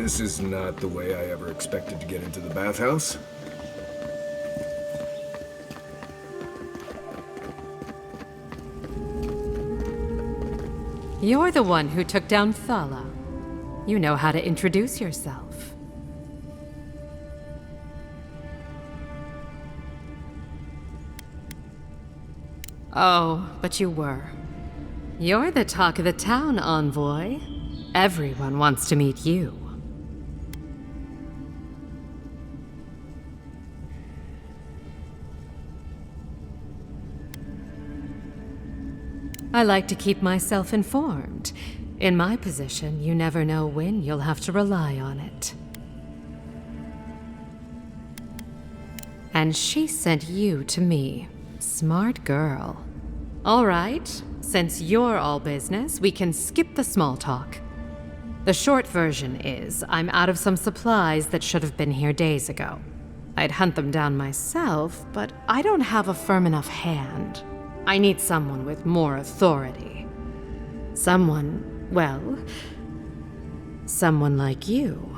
This is not the way I ever expected to get into the bathhouse. You're the one who took down Thala. You know how to introduce yourself. Oh, but you were. You're the talk of the town, envoy. Everyone wants to meet you. I like to keep myself informed. In my position, you never know when you'll have to rely on it. And she sent you to me. Smart girl. All right, since you're all business, we can skip the small talk. The short version is, I'm out of some supplies that should have been here days ago. I'd hunt them down myself, but I don't have a firm enough hand. I need someone with more authority. Someone, well, someone like you.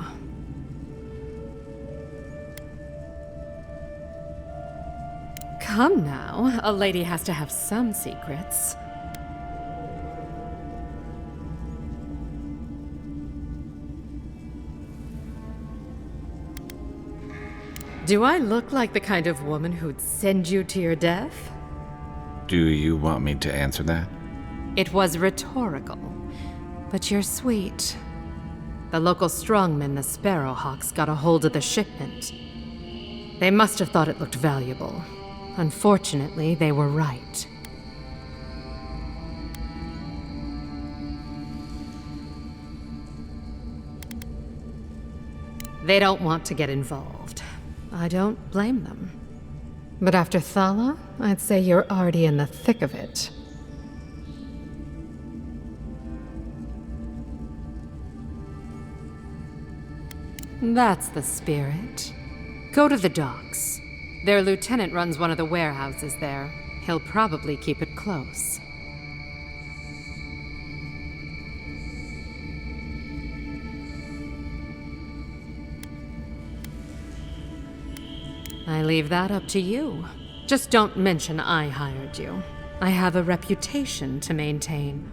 Come now, a lady has to have some secrets. Do I look like the kind of woman who'd send you to your death? Do you want me to answer that? It was rhetorical, but you're sweet. The local strongmen, the Sparrowhawks, got a hold of the shipment. They must have thought it looked valuable. Unfortunately, they were right. They don't want to get involved. I don't blame them. But after Thala, I'd say you're already in the thick of it. That's the spirit. Go to the docks. Their lieutenant runs one of the warehouses there. He'll probably keep it close. I leave that up to you. Just don't mention I hired you. I have a reputation to maintain.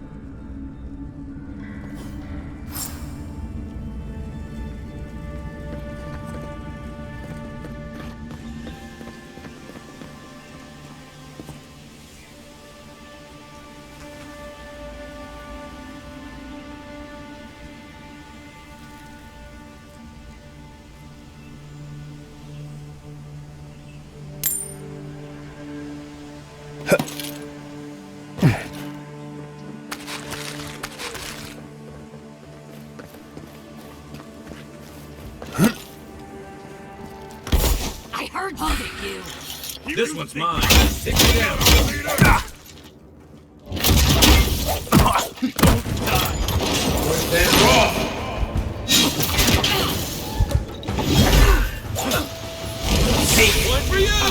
This one's mine. Take me down. One for you!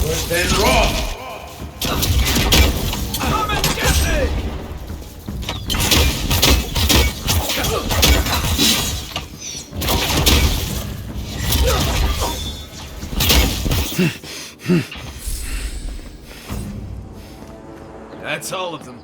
Worse than raw! Come and get me! That's all of them.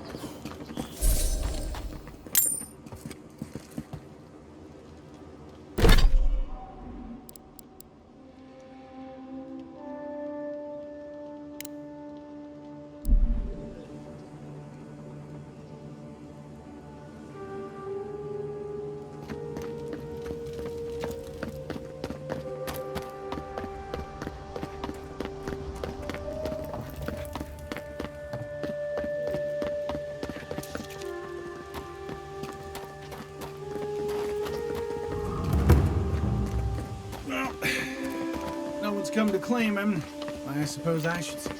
Come to claim him, I suppose I should say.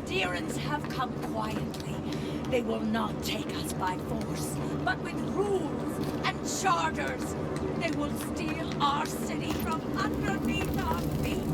Deerans have come quietly. They will not take us by force, but with rules and charters. They will steal our city from underneath our feet.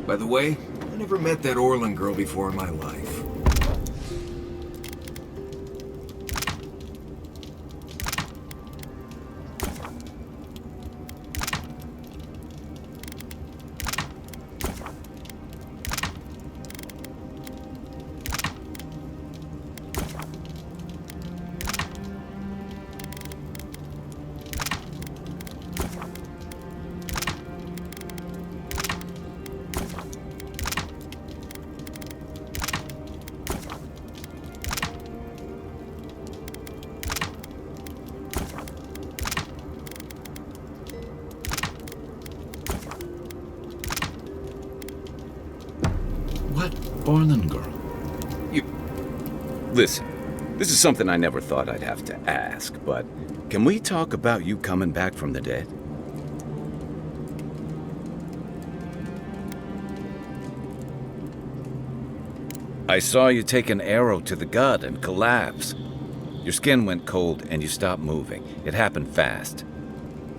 By the way, I never met that Orlin girl before in my life. What Orlin girl? Listen, this is something I never thought I'd have to ask, but can we talk about you coming back from the dead? I saw you take an arrow to the gut and collapse. Your skin went cold and you stopped moving. It happened fast.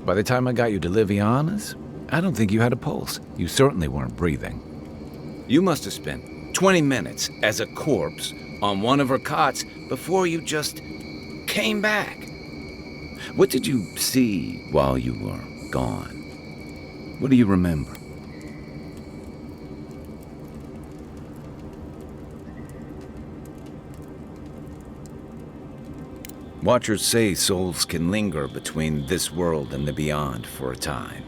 By the time I got you to Liviana's, I don't think you had a pulse. You certainly weren't breathing. You must have spent 20 minutes as a corpse on one of her cots before you just came back. What did you see while you were gone? What do you remember? Watchers say souls can linger between this world and the beyond for a time.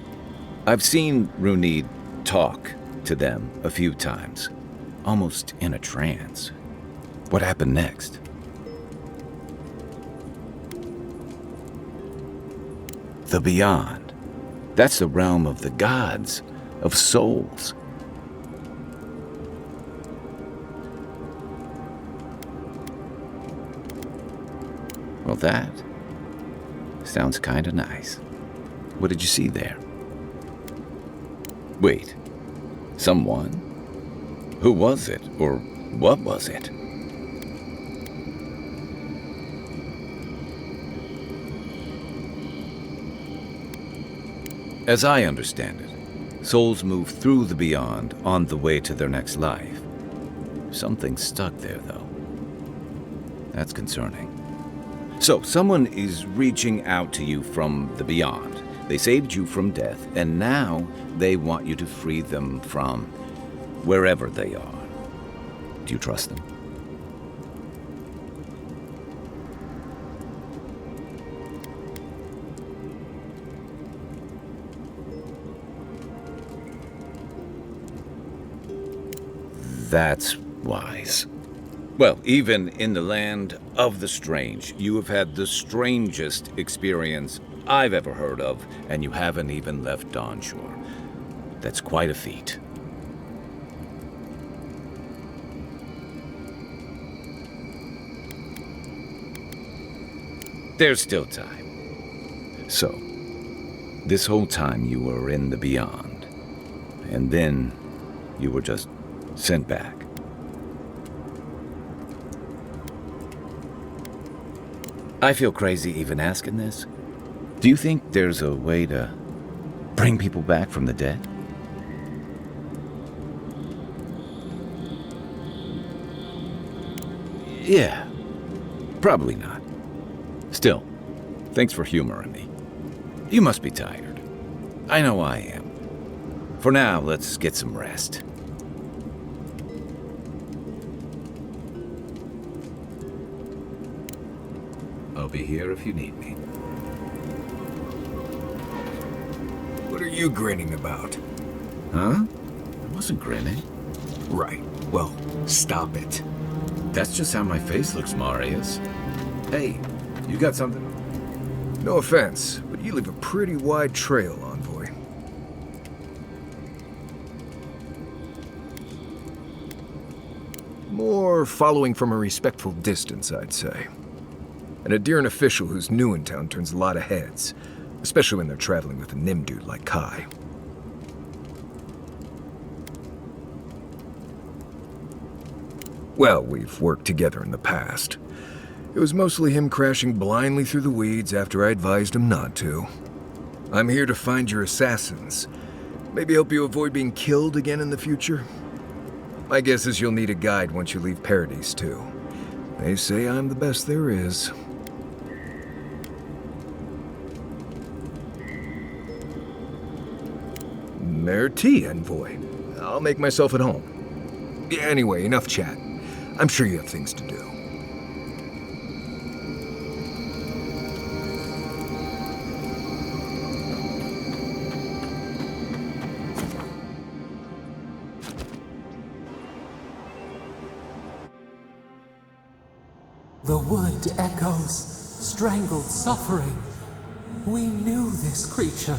I've seen Runid talk to them a few times, almost in a trance. What happened next? The beyond. That's the realm of the gods, of souls. Well, that sounds kinda nice. What did you see there? Wait, someone? Who was it, or what was it? As I understand it, souls move through the beyond on the way to their next life. Something's stuck there, though. That's concerning. So, someone is reaching out to you from the beyond. They saved you from death, and now they want you to free them from wherever they are. Do you trust them? That's wise. Well, even in the land of the strange, you have had the strangest experience I've ever heard of, and you haven't even left Dawnshore. That's quite a feat. There's still time. So, this whole time you were in the beyond, and then you were just sent back. I feel crazy even asking this. Do you think there's a way to bring people back from the dead? Yeah, probably not. Still, thanks for humoring me. You must be tired. I know I am. For now, let's get some rest. I'll be here if you need me. What are you grinning about? Huh? I wasn't grinning. Right. Well, stop it. That's just how my face looks, Marius. Hey, you got something? No offense, but you leave a pretty wide trail, Envoy. More following from a respectful distance, I'd say. An adherent official who's new in town turns a lot of heads, especially when they're traveling with a Nim dude like Kai. Well, we've worked together in the past. It was mostly him crashing blindly through the weeds after I advised him not to. I'm here to find your assassins. Maybe help you avoid being killed again in the future. My guess is you'll need a guide once you leave Paradise, too. They say I'm the best there is. Merci, Envoy. I'll make myself at home. Anyway, enough chat. I'm sure you have things to do. The wood echoes, strangled suffering. We knew this creature.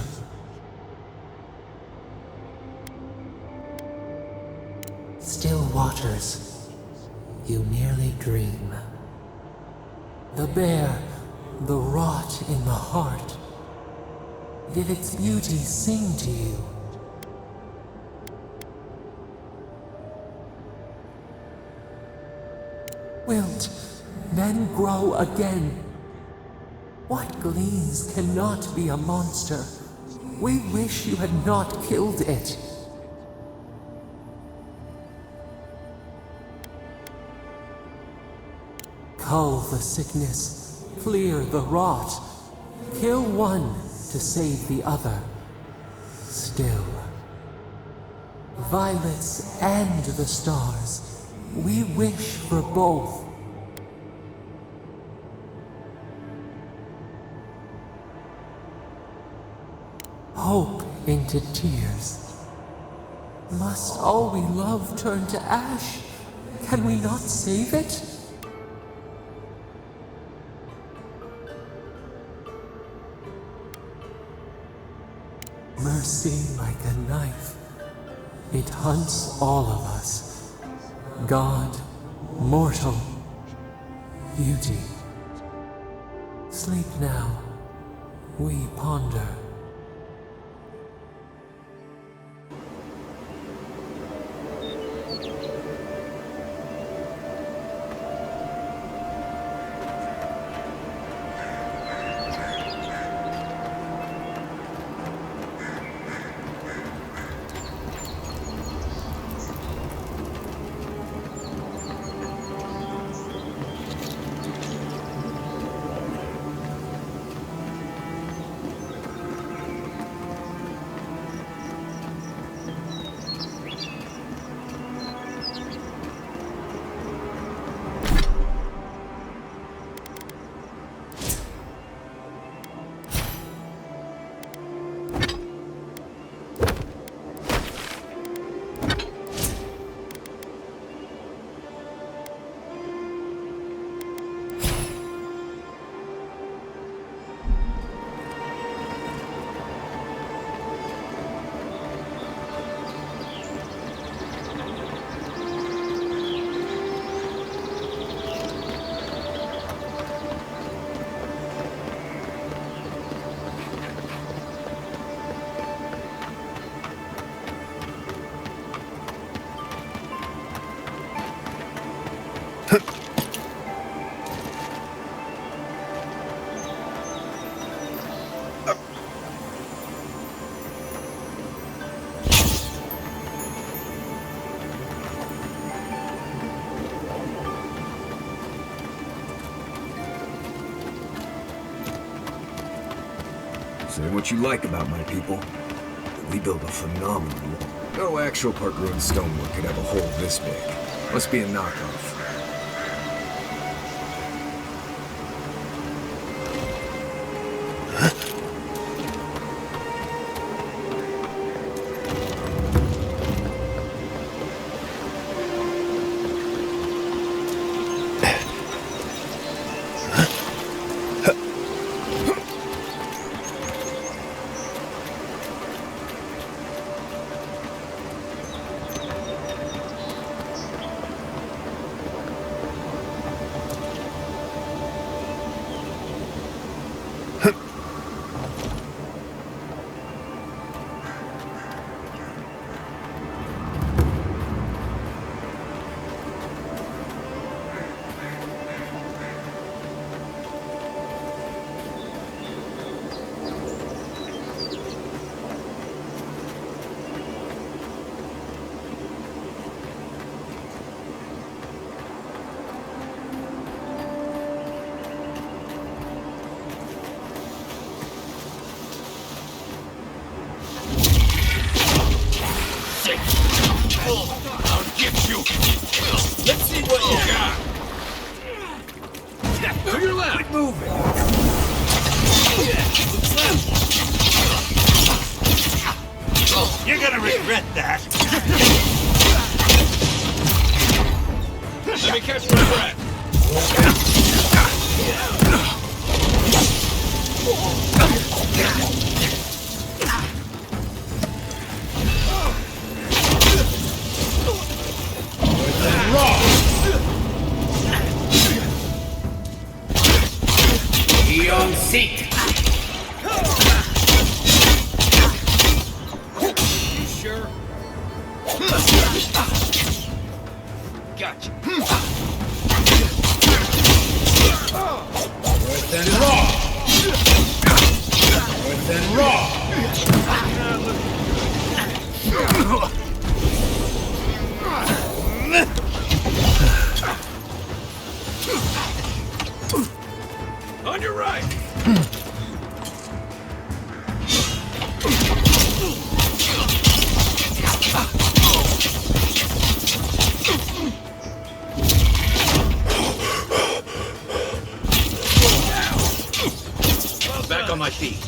Still waters, you nearly dream. The bear, the rot in the heart. Did its beauty sing to you? Wilt then grow again. What gleams cannot be a monster? We wish you had not killed it. cull the sickness, clear the rot, kill one to save the other. Still, violets and the stars, we wish for both. Hope into tears. Must all we love turn to ash? Can we not save it? Mercy like a knife. It hunts all of us. God, mortal, beauty. Sleep now. We ponder. Say what you like about my people, but we build a phenomenal wall. No actual part-ruined stonework could have a hole this big. Must be a knockoff. I'll get you! Let's see what you got! To your left! Keep moving! You're gonna regret that! Let me catch my breath! Beyond seek. You sure? Gotcha. Worse than raw. Worse than raw. On your right! Back on my feet.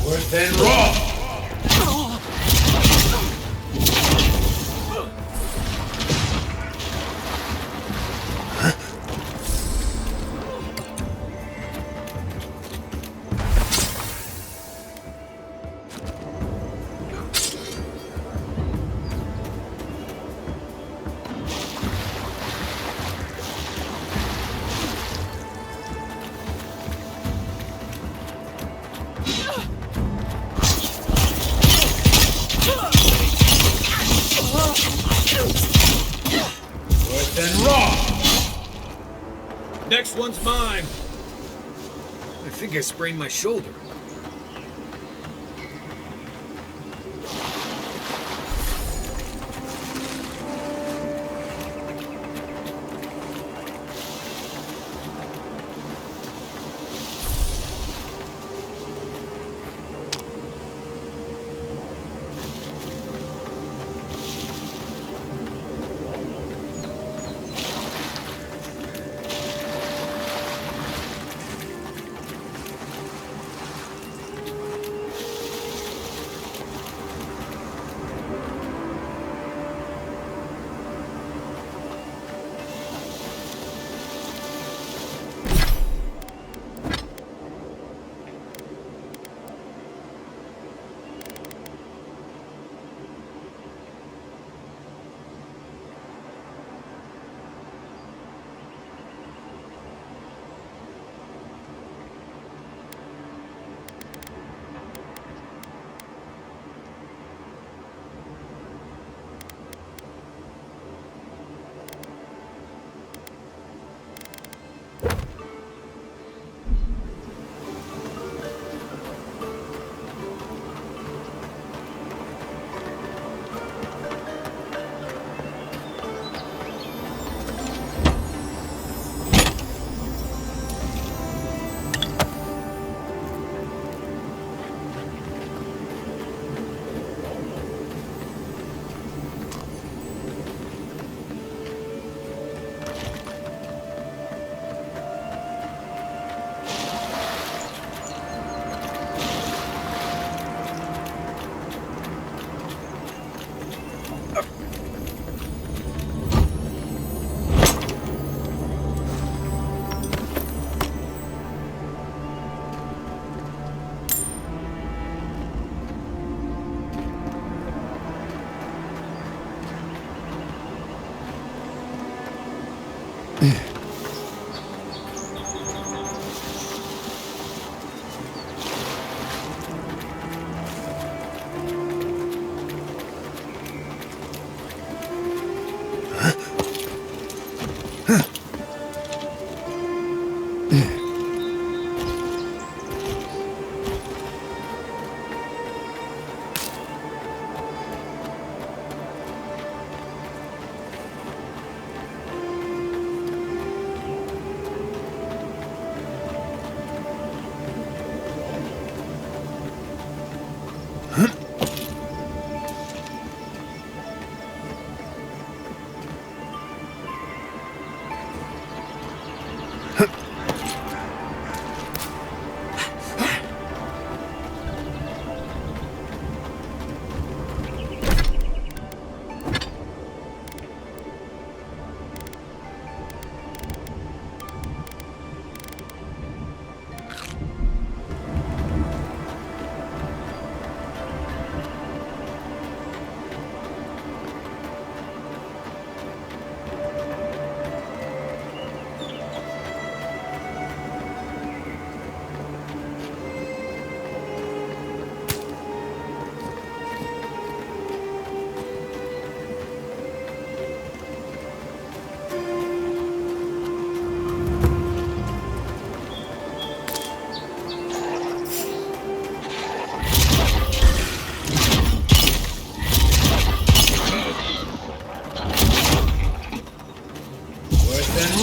Worse than raw! Worse than raw! Next one's mine. I think I sprained my shoulder.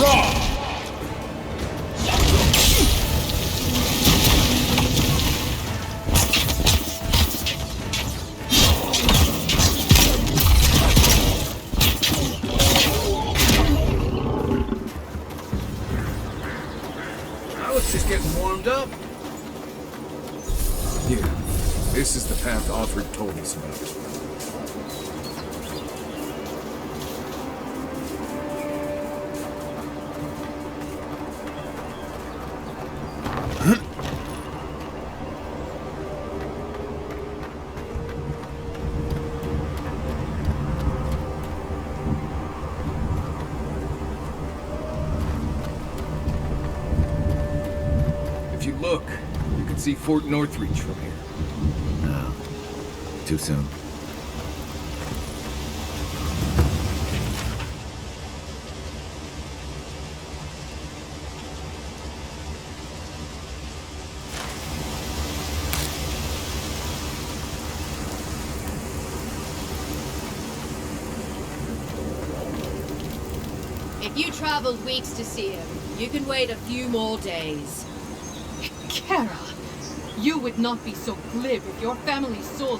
wrong! I was just getting warmed up. Here, this is the path Offred told us about. If you look, you can see Fort Northreach from here. No. Too soon. If you traveled weeks to see him, you can wait a few more days. Kara, you would not be so glib if your family saw.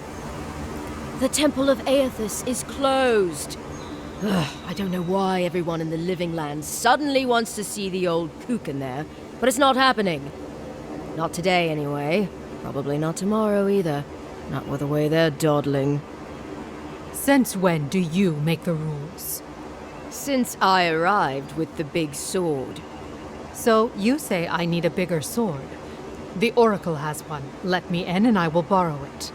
The Temple of Aethys is closed. Ugh, I don't know why everyone in the Living Lands suddenly wants to see the old kook in there, but it's not happening. Not today, anyway. Probably not tomorrow either. Not with the way they're dawdling. Since when do you make the rules? Since I arrived with the big sword. So you say I need a bigger sword. The Oracle has one. Let me in and I will borrow it.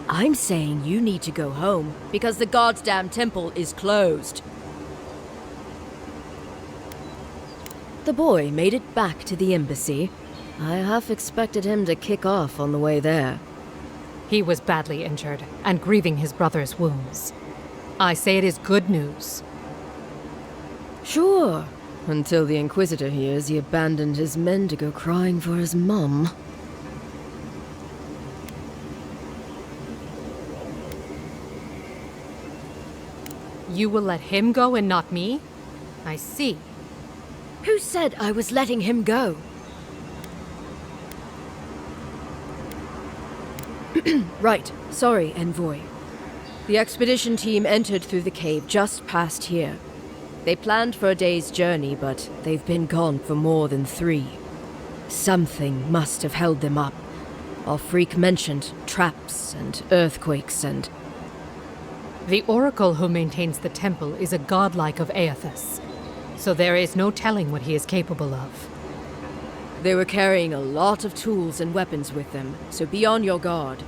I'm saying you need to go home because the goddamn temple is closed. The boy made it back to the embassy. I half expected him to kick off on the way there. He was badly injured and grieving his brother's wounds. I say it is good news. Sure, until the Inquisitor hears he abandoned his men to go crying for his mum. You will let him go and not me? I see. Who said I was letting him go? Right, sorry, Envoy. The expedition team entered through the cave just past here. They planned for a day's journey, but they've been gone for more than 3. Something must have held them up. Our freak mentioned traps and earthquakes and... The Oracle who maintains the temple is a godlike of Aethys, so there is no telling what he is capable of. They were carrying a lot of tools and weapons with them, so be on your guard.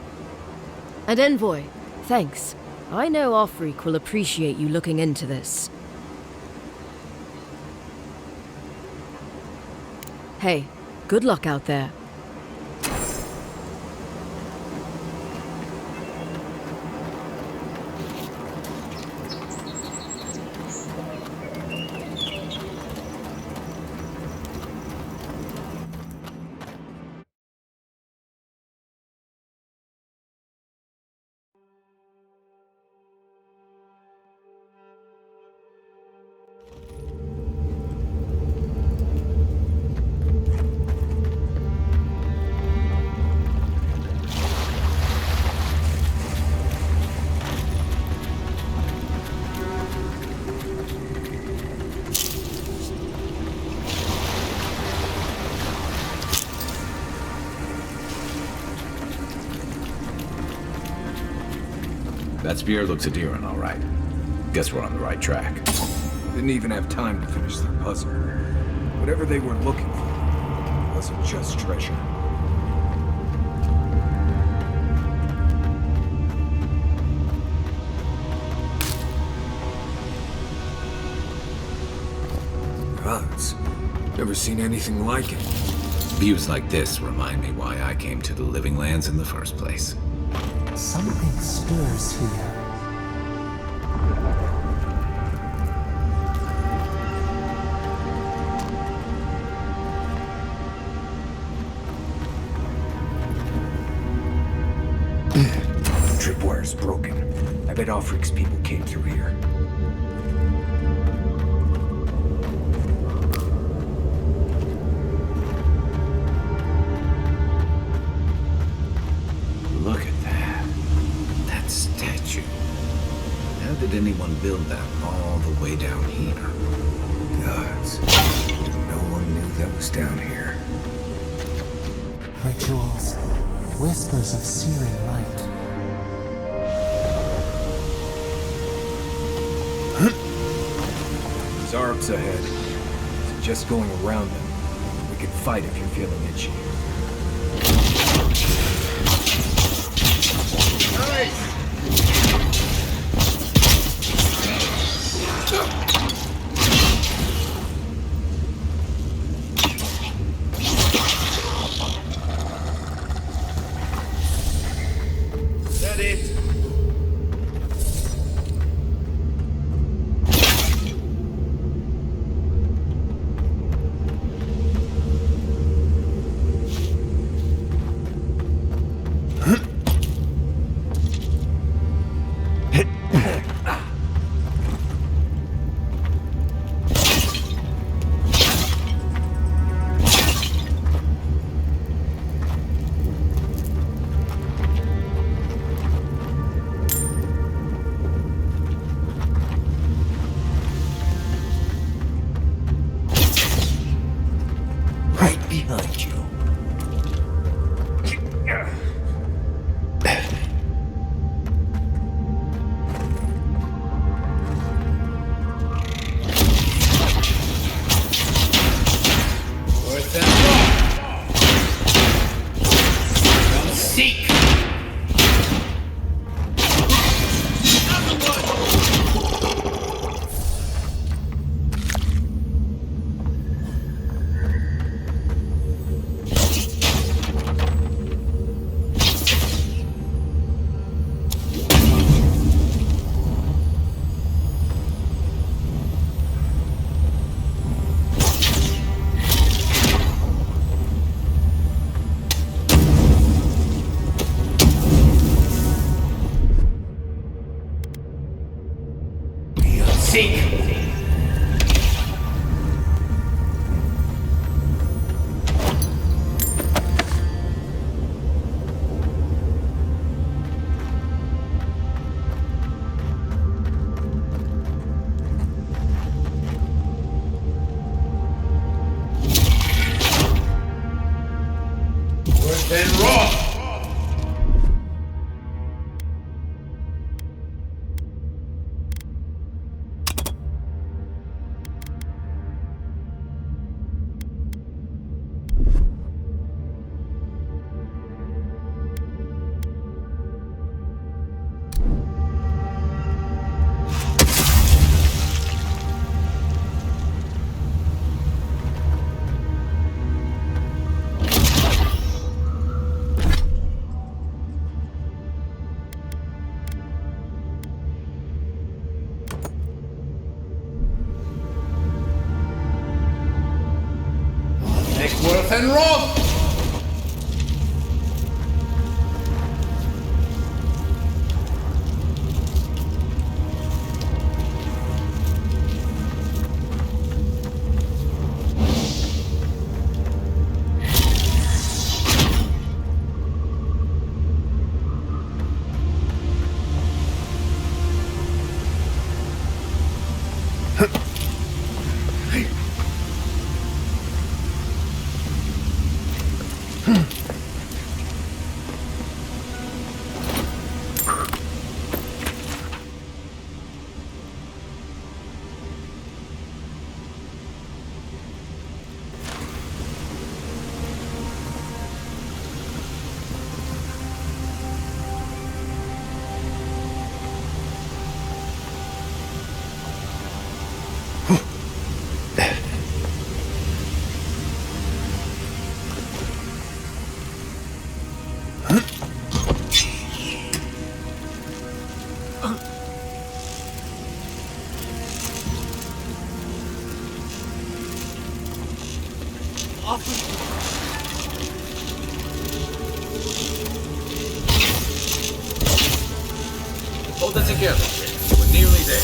And Envoy, thanks. I know our freak will appreciate you looking into this. Hey, good luck out there. That spear looks adherent, all right. Guess we're on the right track. Didn't even have time to finish their puzzle. Whatever they were looking for wasn't just treasure. Gods, never seen anything like it. Views like this remind me why I came to the Living Lands in the first place. Something stirs here. Tripwire's broken. I bet Offric's people came through here. build that all the way down here? Gods. No one knew that was down here. Rituals, whispers of searing light. Zarb's ahead. Just going around them. We can fight if you're feeling itchy. Is that it? Right behind you. Worth that rock! Come seek! Seek! Worse than raw! Worth and raw! Hold it together. We're nearly there.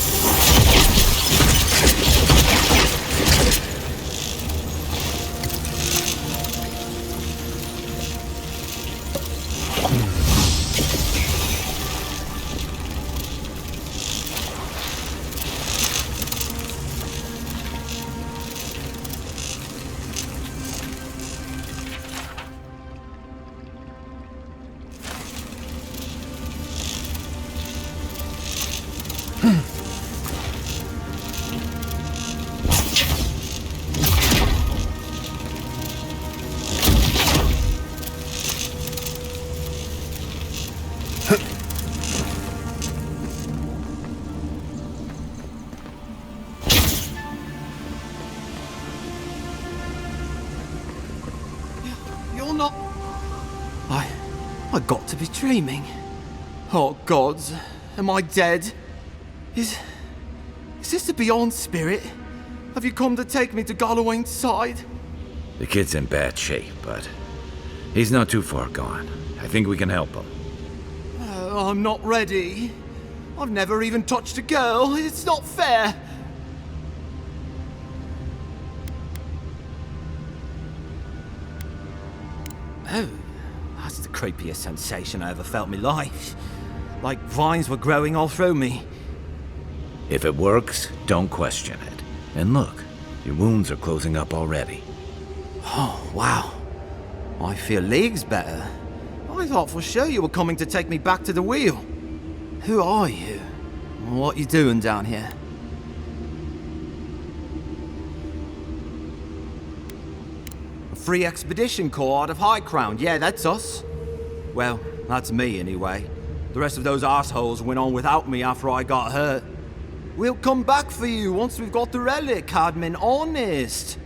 I got to be dreaming. Oh gods, am I dead? Is this the Beyond Spirit? Have you come to take me to Gallowayne's side? The kid's in bad shape, but he's not too far gone. I think we can help him. I'm not ready. I've never even touched a girl. It's not fair. Oh, that's the creepiest sensation I ever felt in my life. Like vines were growing all through me. If it works, don't question it. And look, your wounds are closing up already. Oh, wow. I feel leagues better. I thought for sure you were coming to take me back to the wheel. Who are you? What you doing down here? A free expedition corps out of High Crown. Yeah, that's us. Well, that's me anyway. The rest of those assholes went on without me after I got hurt. We'll come back for you once we've got the relic, Cadman, honest.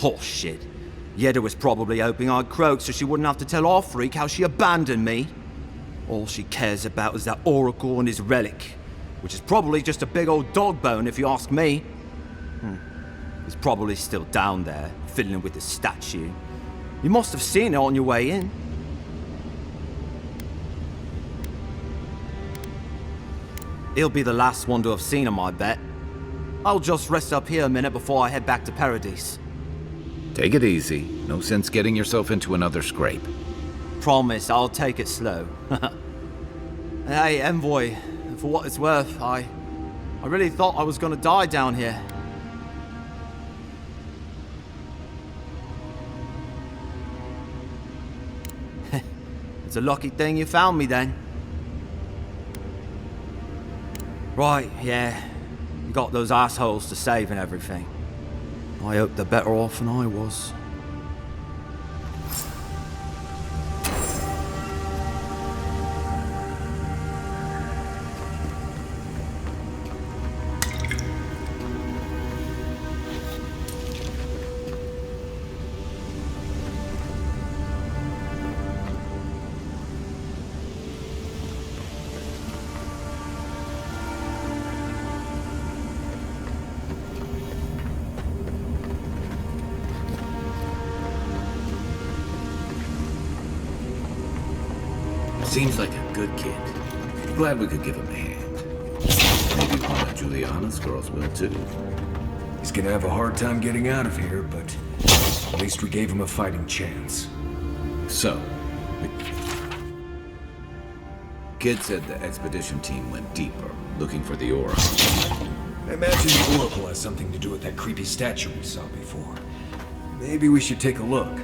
Oh, shit. Yeda was probably hoping I'd croak so she wouldn't have to tell our freak how she abandoned me. All she cares about is that Oracle and his relic, which is probably just a big old dog bone if you ask me. He's probably still down there, fiddling with the statue. You must have seen it on your way in. He'll be the last one to have seen him, I bet. I'll just rest up here a minute before I head back to Paradise. Take it easy. No sense getting yourself into another scrape. Promise, I'll take it slow. Hey, Envoy, for what it's worth, I really thought I was gonna die down here. It's a lucky thing you found me then. Right, yeah. You got those assholes to save and everything. I hope they're better off than I was. Seems like a good kid. Glad we could give him a hand. Maybe one of Juliana's girls will too. He's gonna have a hard time getting out of here, but at least we gave him a fighting chance. So, Kid said the expedition team went deeper, looking for the Eora. I imagine the Oracle has something to do with that creepy statue we saw before. Maybe we should take a look.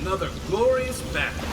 Another glorious battle.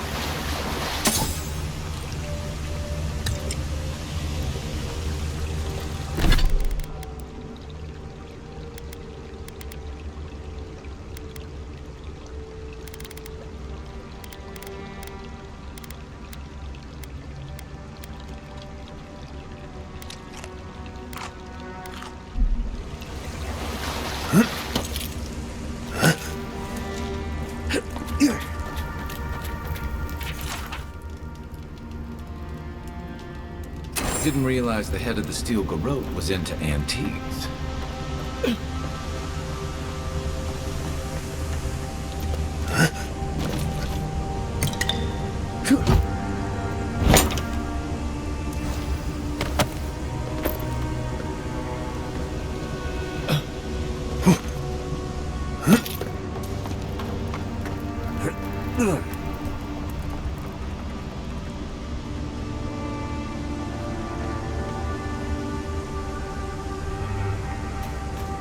Didn't realize the head of the steel garrote was into antiques.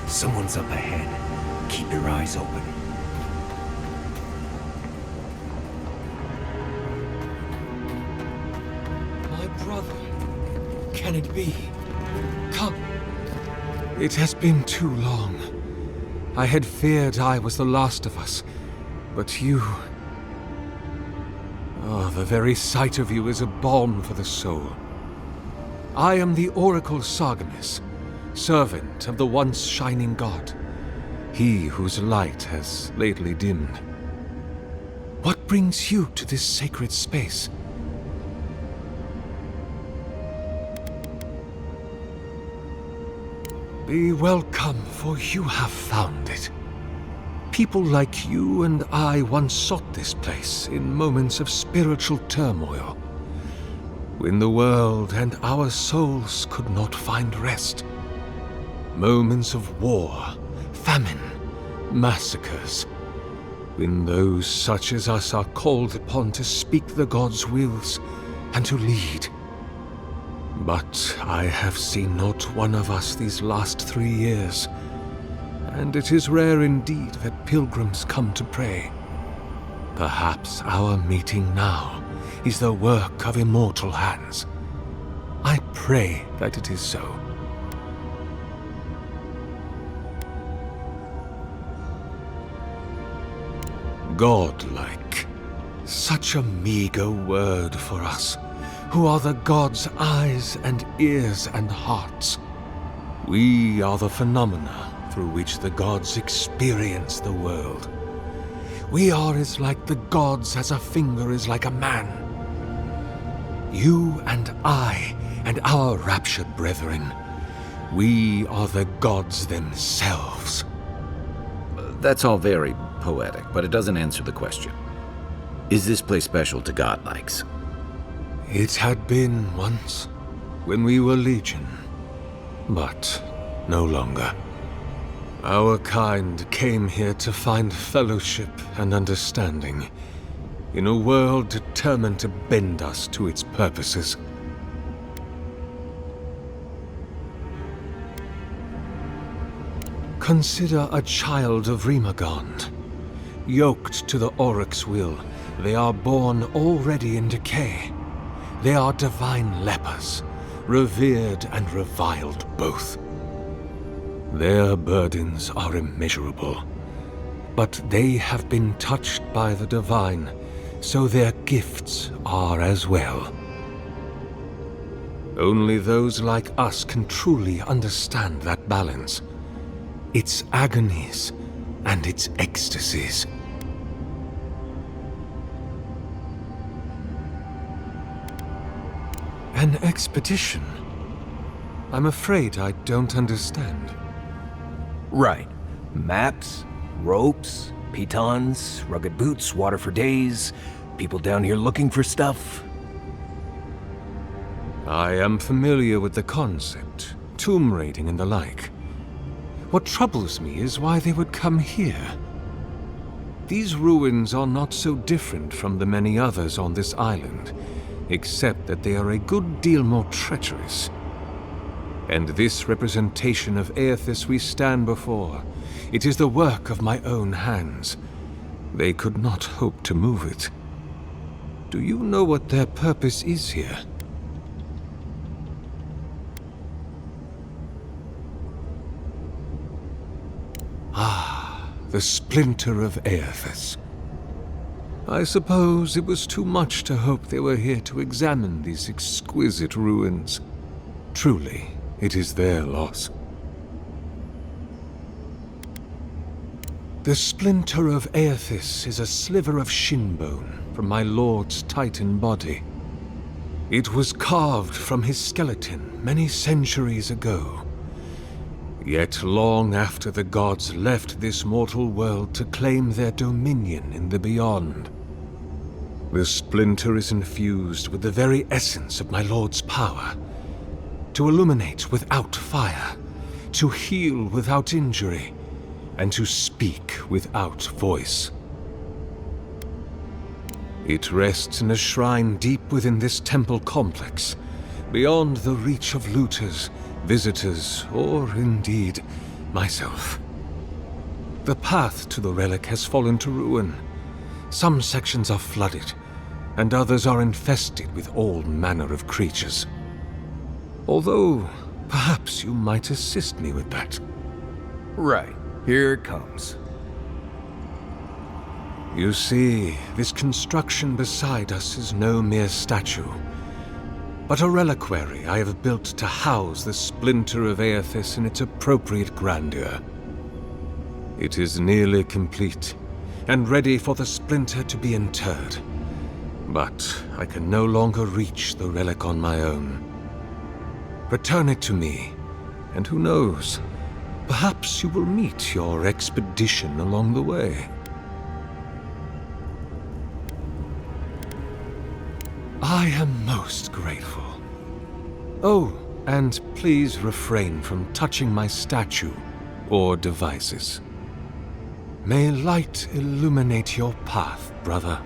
Someone's up ahead. Keep your eyes open. My brother. Can it be? Come. It has been too long. I had feared I was the last of us, but you... Oh, the very sight of you is a balm for the soul. I am the Oracle Sargenis, servant of the once shining god, he whose light has lately dimmed. What brings you to this sacred space? Be welcome, for you have found it. People like you and I once sought this place in moments of spiritual turmoil, when the world and our souls could not find rest. Moments of war, famine, massacres, when those such as us are called upon to speak the gods' wills and to lead. But I have seen not one of us these last 3 years, and it is rare indeed that pilgrims come to pray. Perhaps our meeting now is the work of immortal hands. I pray that it is so. Godlike. Such a meager word for us, who are the gods' eyes and ears and hearts. We are the phenomena through which the gods experience the world. We are as like the gods as a finger is like a man. You and I and our raptured brethren, we are the gods themselves. That's all very poetic, but it doesn't answer the question. Is this place special to godlikes? It had been once, when we were legion, but no longer. Our kind came here to find fellowship and understanding, in a world determined to bend us to its purposes. Consider a child of Rimagond. Yoked to the Oryx's will, they are born already in decay. They are divine lepers, revered and reviled both. Their burdens are immeasurable, but they have been touched by the divine, so their gifts are as well. Only those like us can truly understand that balance, its agonies and its ecstasies. An expedition? I'm afraid I don't understand. Right. Maps, ropes, pitons, rugged boots, water for days, people down here looking for stuff. I am familiar with the concept, tomb raiding and the like. What troubles me is why they would come here. These ruins are not so different from the many others on this island, except that they are a good deal more treacherous. And this representation of Aethys we stand before, it is the work of my own hands. They could not hope to move it. Do you know what their purpose is here? Ah, the splinter of Aethys. I suppose it was too much to hope they were here to examine these exquisite ruins. Truly, it is their loss. The splinter of Aethys is a sliver of shinbone from my lord's titan body. It was carved from his skeleton many centuries ago. Yet long after the gods left this mortal world to claim their dominion in the beyond. The splinter is infused with the very essence of my lord's power. To illuminate without fire, to heal without injury, and to speak without voice. It rests in a shrine deep within this temple complex, beyond the reach of looters, visitors, or indeed, myself. The path to the relic has fallen to ruin. Some sections are flooded, and others are infested with all manner of creatures. Although, perhaps you might assist me with that. Right, here it comes. You see, this construction beside us is no mere statue, but a reliquary I have built to house the splinter of Aethys in its appropriate grandeur. It is nearly complete, and ready for the splinter to be interred. But I can no longer reach the relic on my own. Return it to me, and who knows, perhaps you will meet your expedition along the way. I am most grateful. Oh, and please refrain from touching my statue or devices. May light illuminate your path, brother.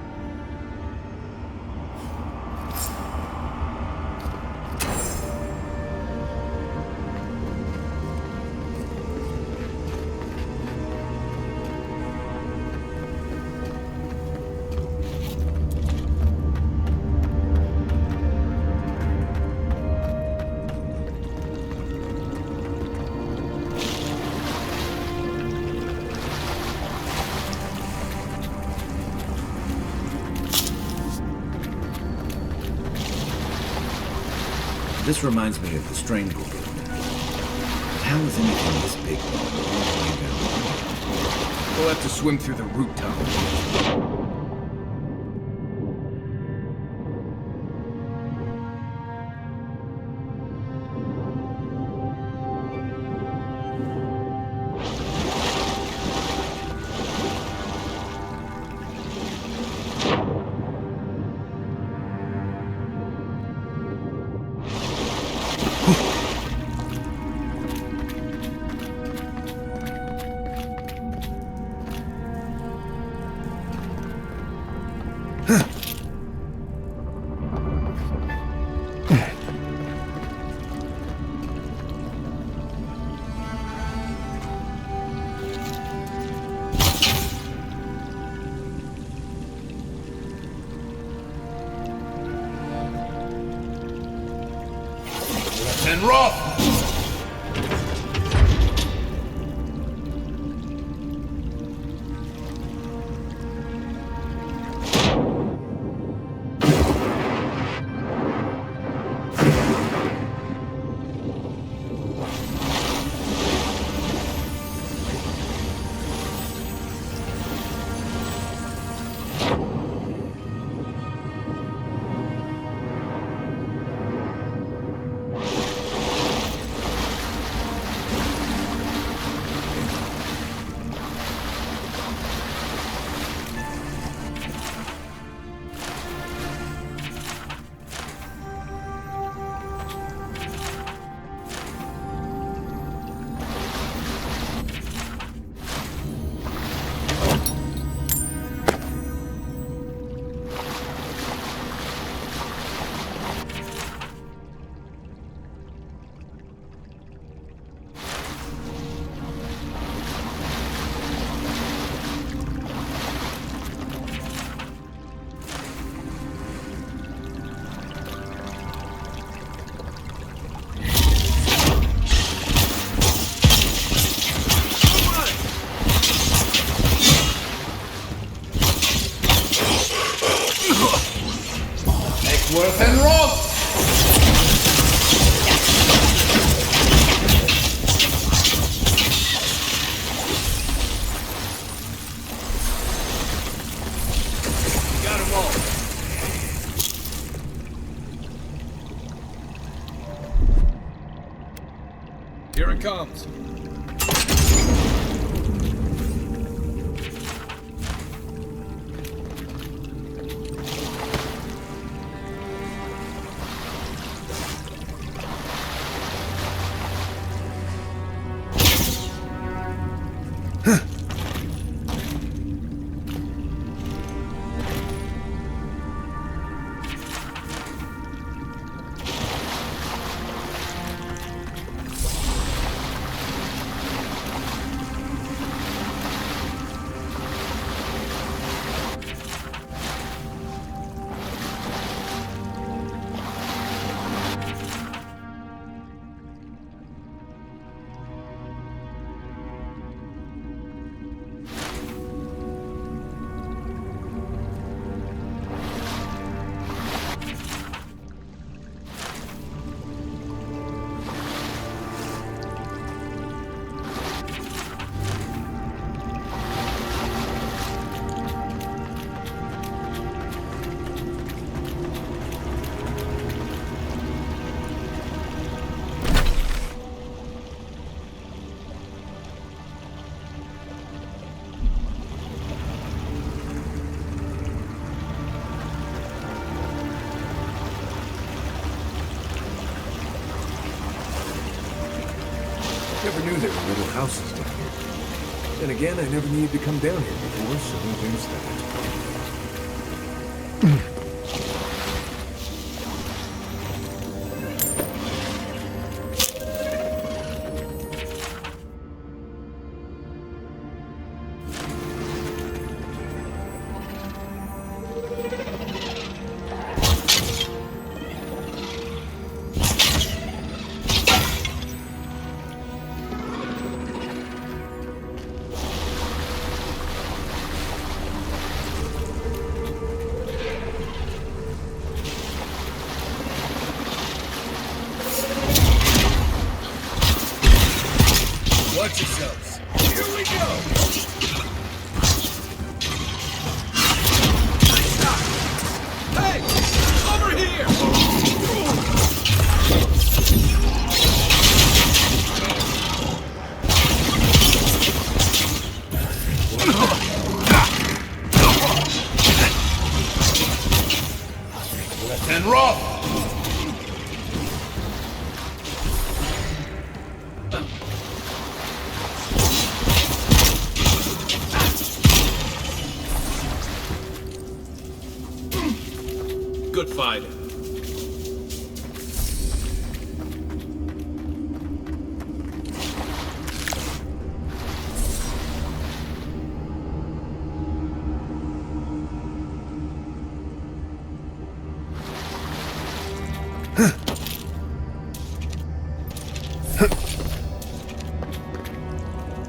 This reminds me of the Strangled. How is anything this big all the way down? We'll have to swim through the root tunnel. And Roth! Worth and Roth! Got them all. Here it comes. Never knew there were little houses down here. Then again, I never needed to come down here before, so there's that. Watch yourselves. Here we go! Hey! Over here! Left hand rough! Good fighting.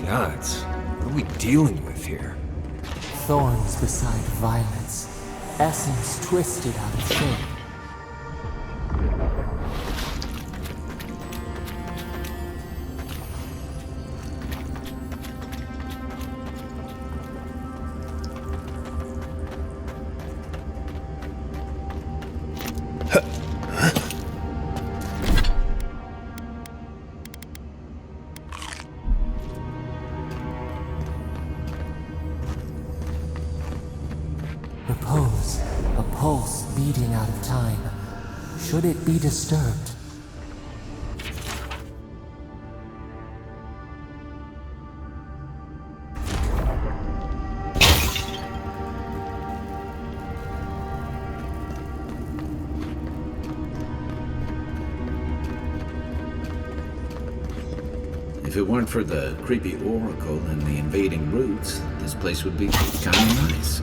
Gods, what are we dealing with here? Thorns beside violets, essence twisted out of shape. Repose, a pulse beating out of time. Should it be disturbed? If it weren't for the creepy oracle and the invading roots, this place would be kinda nice.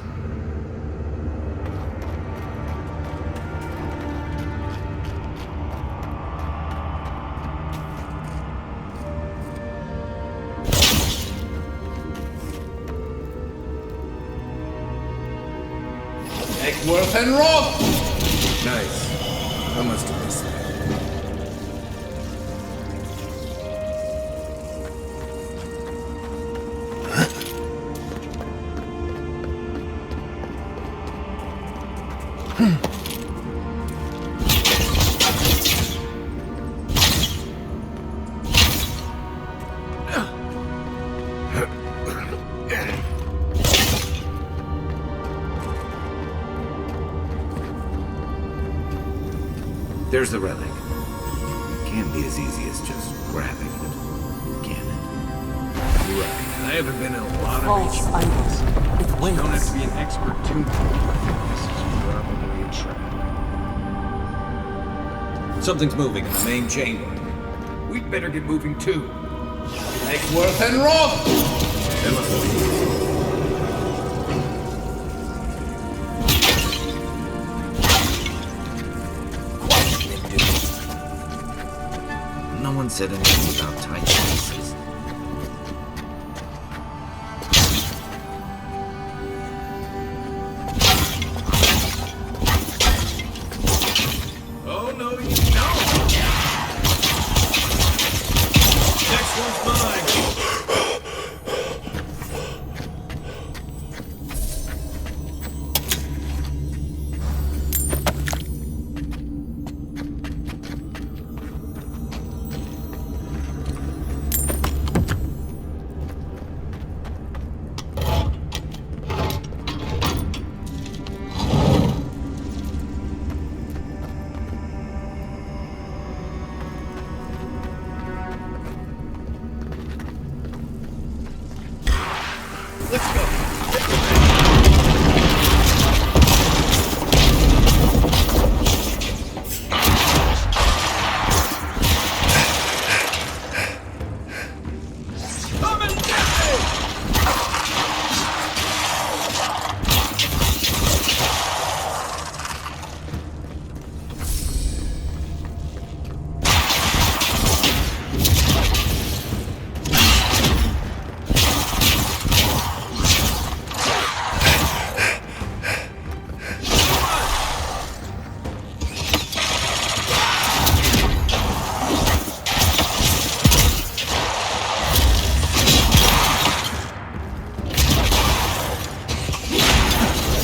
Eckworth and Roth! Nice. I must have missed that. There's the relic. It can't be as easy as just grabbing it, can it? You're right. I haven't been in a lot of False rituals. idols. It You don't have waits. to be an expert tomb crawler. This is probably a trap. Something's moving in the main chamber. We'd better get moving too. Eckworth and Roth! That must be easy. No one said anything about tight spaces. Oh no, you don't! Next one's mine! Let's go. Come and get me!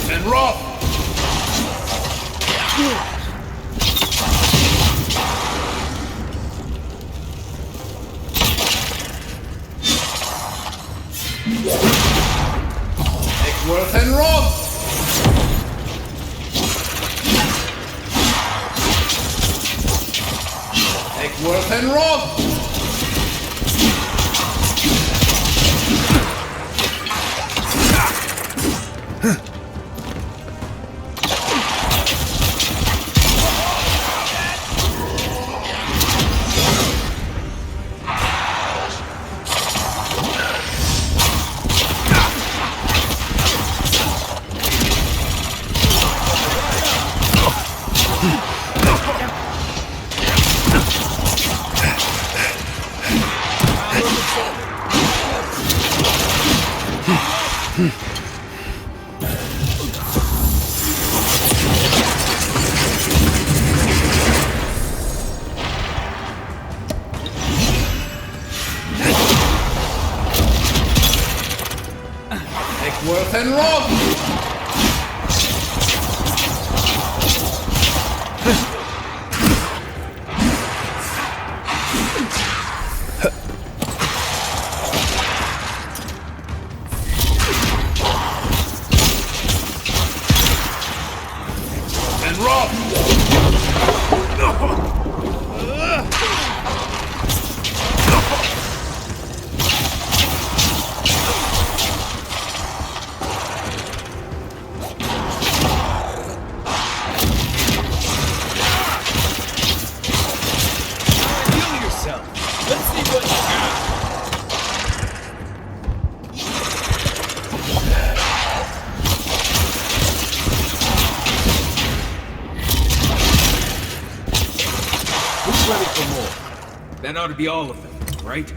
And rough! Eckworth and Roth! Eckworth and Roth! Eckworth and Roth! And Roth! Heal yourself. Let's see what you got. Who's ready for more? That ought to be all of them, right?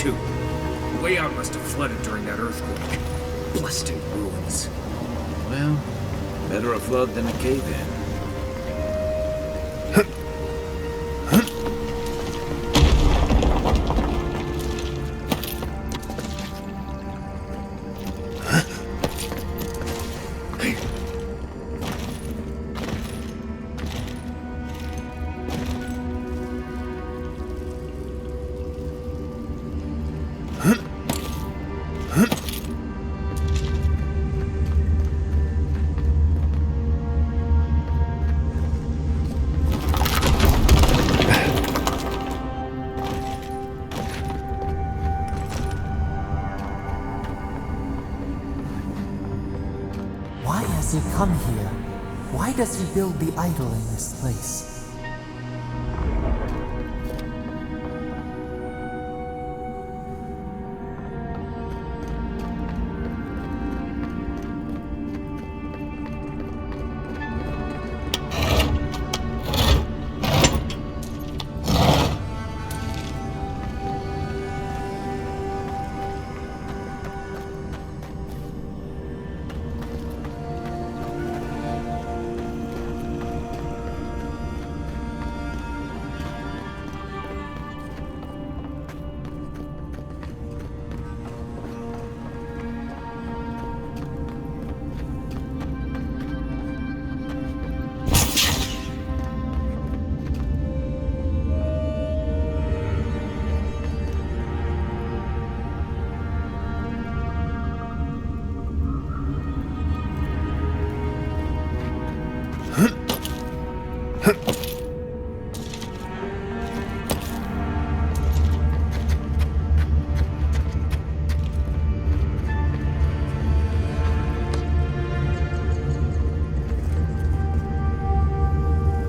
The way out must have flooded during that earthquake. Blasted ruins. Well, better a flood than a cave-in. does he come here? Why does he build the idol in this place?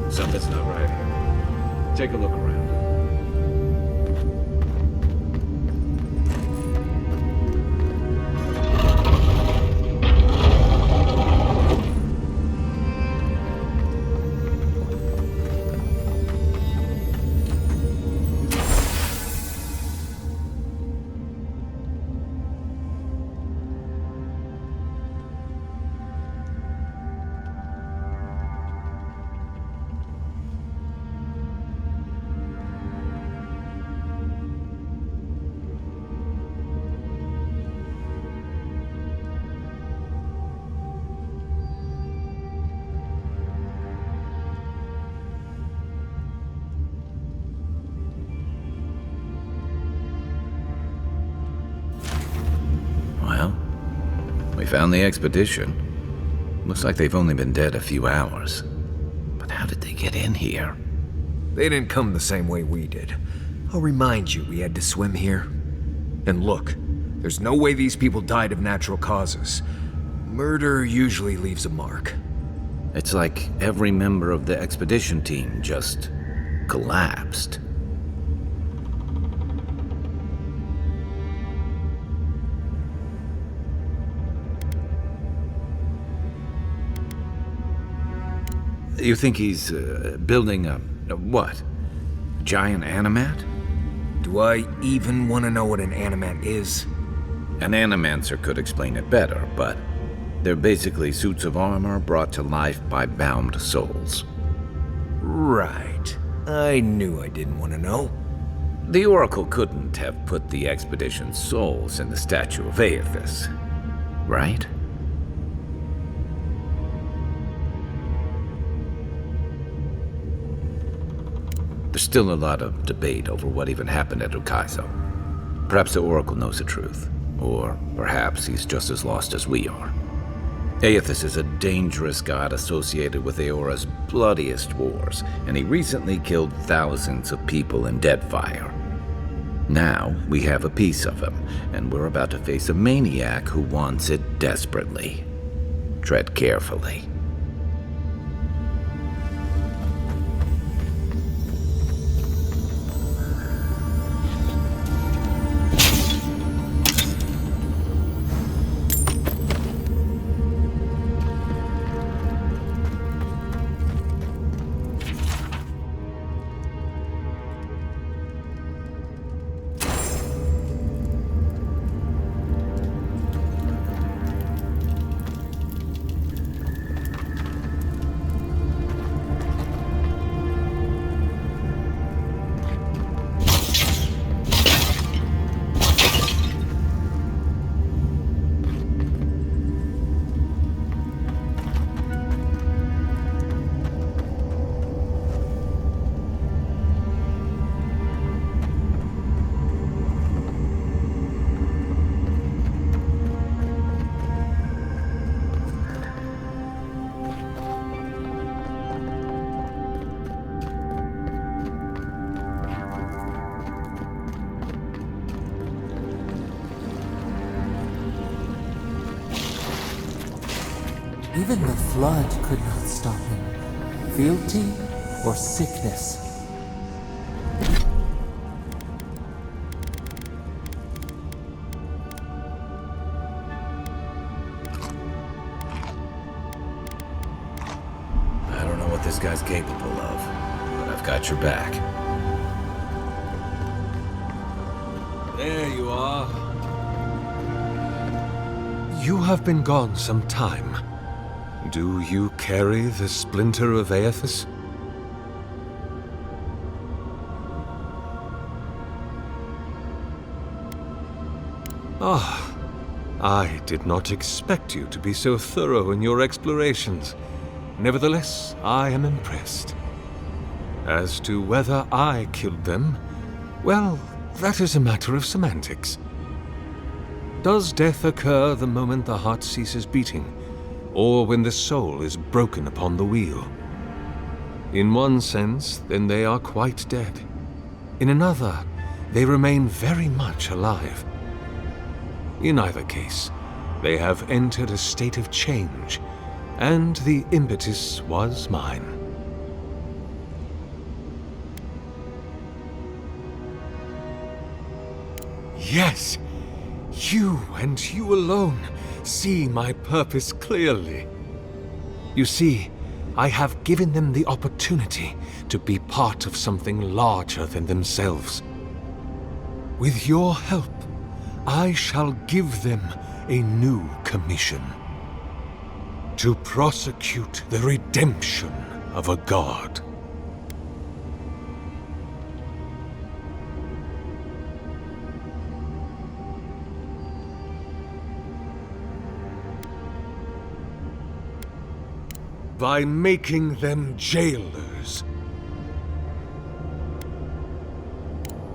Something's not right here. Take a look around. Well, we found the expedition. Looks like they've only been dead a few hours. But how did they get in here? They didn't come the same way we did. I'll remind you, we had to swim here. And look, there's no way these people died of natural causes. Murder usually leaves a mark. It's like every member of the expedition team just collapsed. You think he's building a what? A giant animat? Do I even want to know what an animat is? An animancer could explain it better, but they're basically suits of armor brought to life by bound souls. Right. I knew I didn't want to know. The Oracle couldn't have put the expedition's souls in the statue of Aethys, right? There's still a lot of debate over what even happened at Ukaizo. Perhaps the Oracle knows the truth, or perhaps he's just as lost as we are. Aethys is a dangerous god associated with Eora's bloodiest wars, and he recently killed thousands of people in Deadfire. Now, we have a piece of him, and we're about to face a maniac who wants it desperately. Tread carefully. Even the flood could not stop him. Fealty or sickness. I don't know what this guy's capable of, but I've got your back. There you are. You have been gone some time. Do you carry the splinter of Aethys? Ah, I did not expect you to be so thorough in your explorations. Nevertheless, I am impressed. As to whether I killed them, well, that is a matter of semantics. Does death occur the moment the heart ceases beating, or when the soul is broken upon the wheel? In one sense, then they are quite dead. In another, they remain very much alive. In either case, they have entered a state of change, and the impetus was mine. Yes, you and you alone see my purpose clearly. You see, I have given them the opportunity to be part of something larger than themselves. With your help, I shall give them a new commission. To prosecute the redemption of a god. By making them jailers.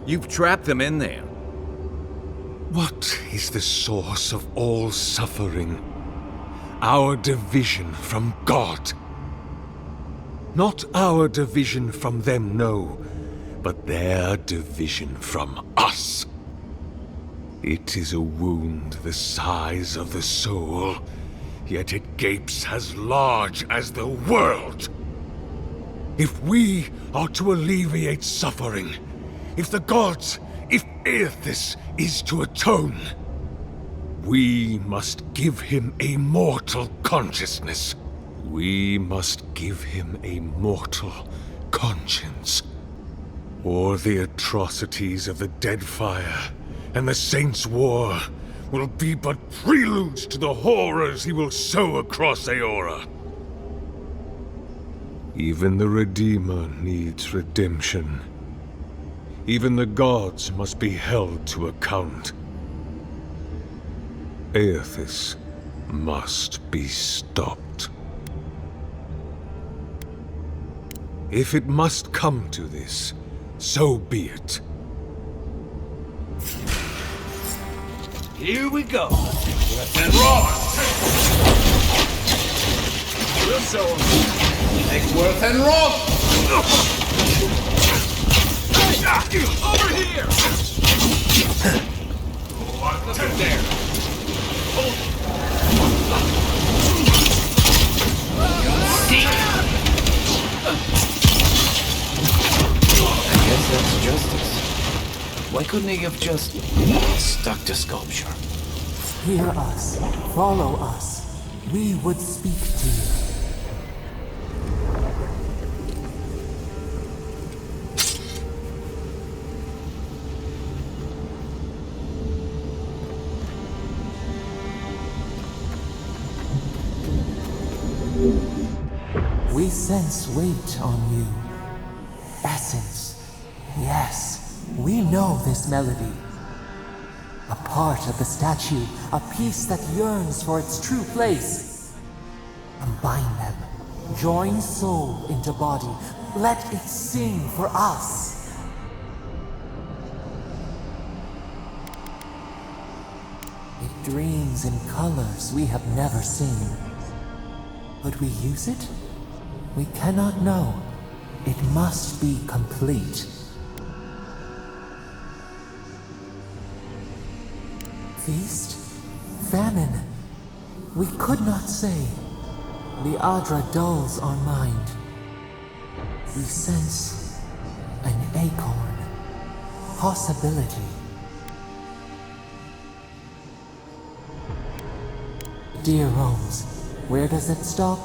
You've trapped them in there. What is the source of all suffering? Our division from God. Not our division from them, no, but their division from us. It is a wound the size of the soul, yet it gapes as large as the world. If we are to alleviate suffering, if the gods, if Aethys is to atone, we must give him a mortal consciousness. We must give him a mortal conscience. Or the atrocities of the Deadfire and the Saints' War will be but preludes to the horrors he will sow across Eora. Even the Redeemer needs redemption. Even the gods must be held to account. Aethys must be stopped. If it must come to this, so be it. Here we go. And roar! We'll show them. Take Worth and roll! Over here! Look at there. I guess that's justice. Why couldn't he have just stuck to sculpture? Hear us. Follow us. We would speak to you. We sense weight on you. Essence. Yes, we know this melody. A part of the statue, a piece that yearns for its true place. Combine them. Join soul into body. Let it sing for us. It dreams in colors we have never seen. Would we use it? We cannot know. It must be complete. Feast? Famine? We could not say. The Adra dulls our mind. We sense an acorn. Possibility. Dear Rose, where does it stop?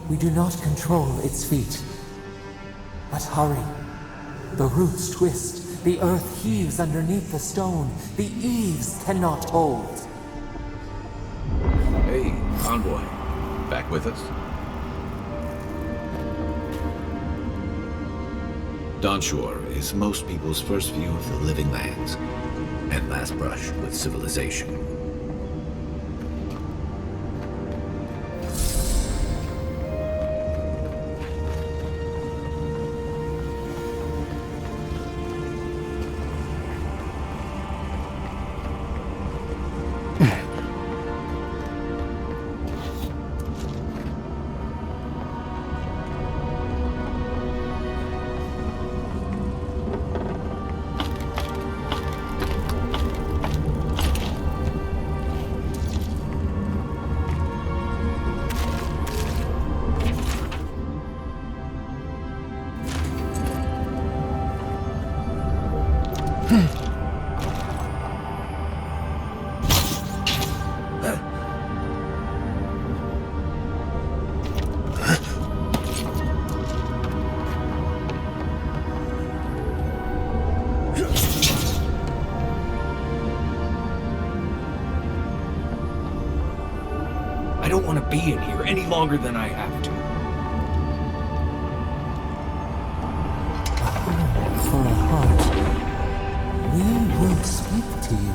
We do not control its feet. But hurry. The roots twist. The earth heaves underneath the stone. The eaves cannot hold. Hey, Envoy. Back with us? Dawnshore is most people's first view of the living lands, and last brush with civilization. I don't want to be in here any longer than I have to. For a heart, we will speak to you.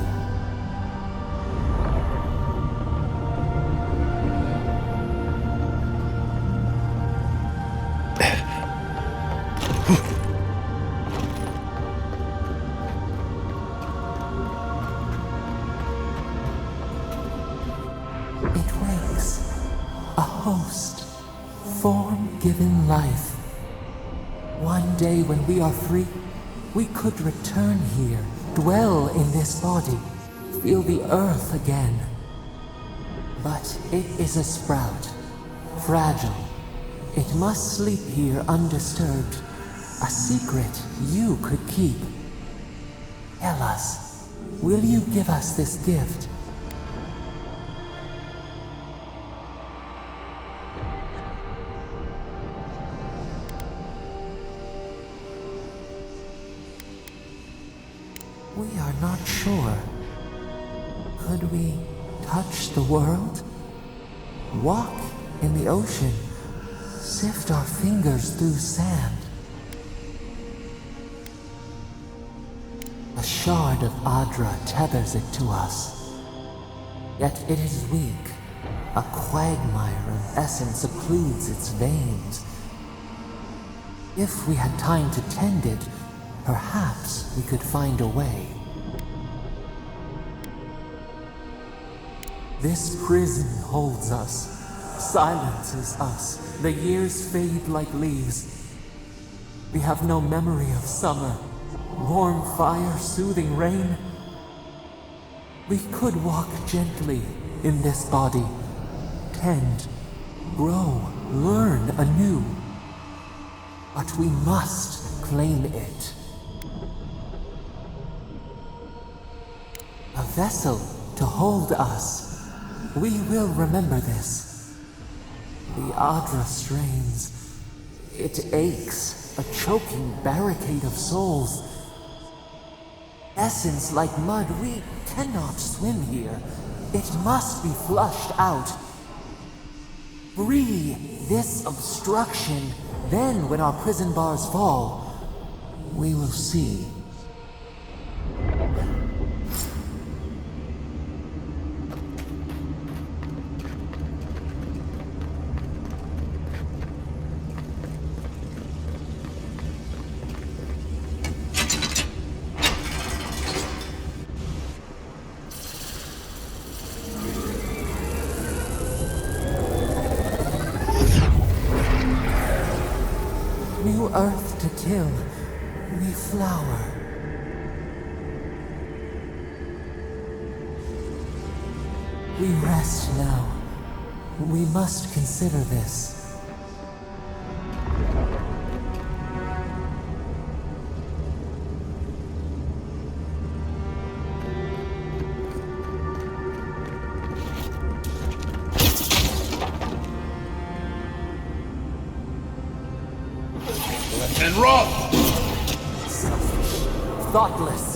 Form-given life. One day when we are free, we could return here, dwell in this body, feel the earth again. But it is a sprout, fragile. It must sleep here undisturbed. A secret you could keep. Tell us, will you give us this gift? We are not sure. Could we touch the world? Walk in the ocean? Sift our fingers through sand? A shard of Adra tethers it to us. Yet it is weak. A quagmire of essence occludes its veins. If we had time to tend it, perhaps we could find a way. This prison holds us, silences us. The years fade like leaves. We have no memory of summer, warm fire, soothing rain. We could walk gently in this body, tend, grow, learn anew. But we must claim it. A vessel to hold us. We will remember this. The Adra strains. It aches, a choking barricade of souls. Essence like mud, we cannot swim here. It must be flushed out. Free this obstruction. Then, when our prison bars fall, we will see. New earth to till, new flower. We rest now, We must consider this. And rough! Selfish. Thoughtless.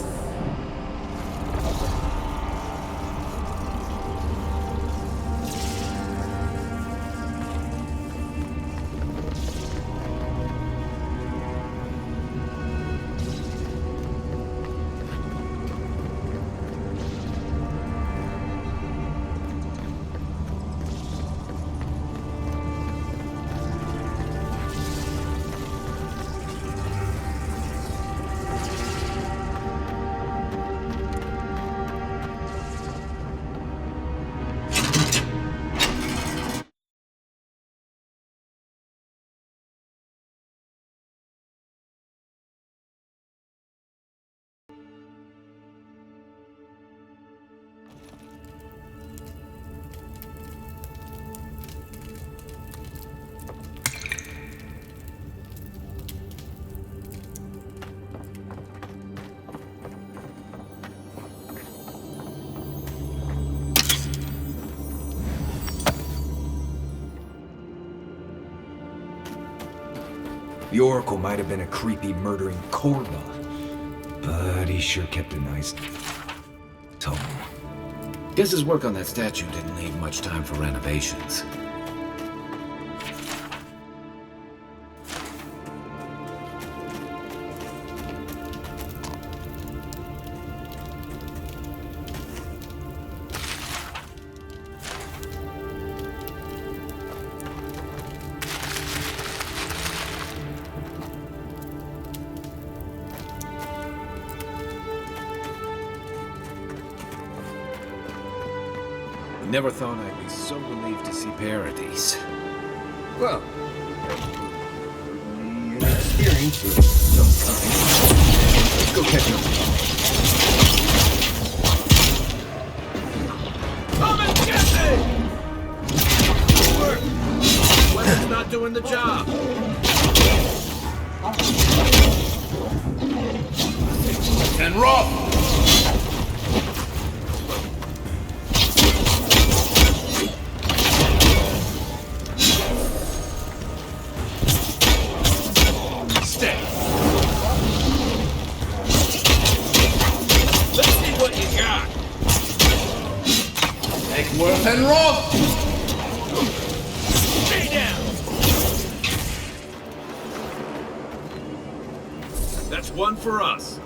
The Oracle might have been a creepy, murdering Korva, but he sure kept a nice tone. Guess his work on that statue didn't leave much time for renovations. Never thought I'd be so relieved to see Paradise. Well, an experience of some kind. Let's go catch up. Come and get me! Work! Weapon's not doing the job. And rough! Worth and rough! Stay down! That's one for us.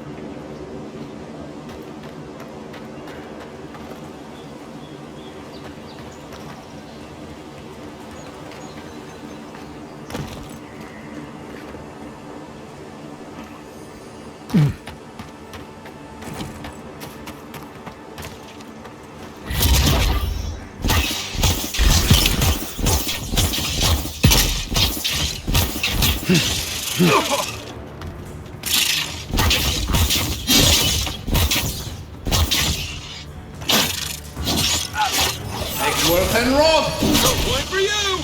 Worth and rough! No point for you!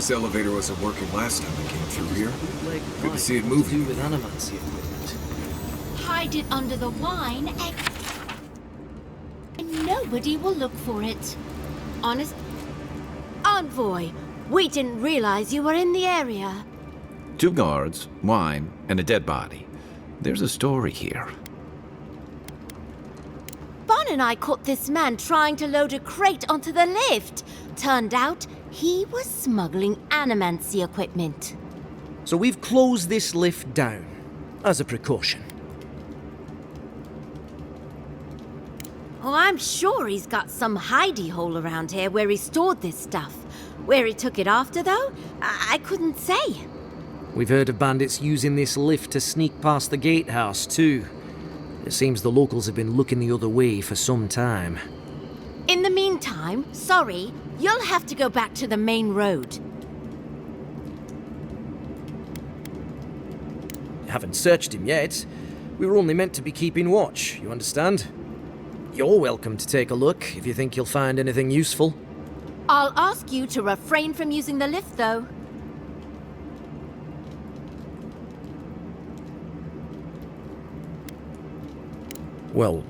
This elevator wasn't working last time I came through here. Good to see it moving. With animancy equipment. Hide it under the wine and nobody will look for it. Honest? Envoy, we didn't realize you were in the area. 2 guards, wine, and a dead body. There's a story here. Bon and I caught this man trying to load a crate onto the lift. Turned out he was smuggling animancy equipment. So we've closed this lift down, as a precaution. Oh, I'm sure he's got some hidey hole around here where he stored this stuff. Where he took it after, though, I couldn't say. We've heard of bandits using this lift to sneak past the gatehouse, too. It seems the locals have been looking the other way for some time. In the meantime, sorry, you'll have to go back to the main road. Haven't searched him yet. We were only meant to be keeping watch, you understand? You're welcome to take a look if you think you'll find anything useful. I'll ask you to refrain from using the lift, though. Well,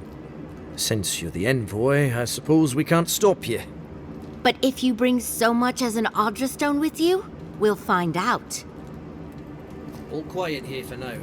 since you're the envoy, I suppose we can't stop you. But if you bring so much as an Audra stone with you, we'll find out. All quiet here for now.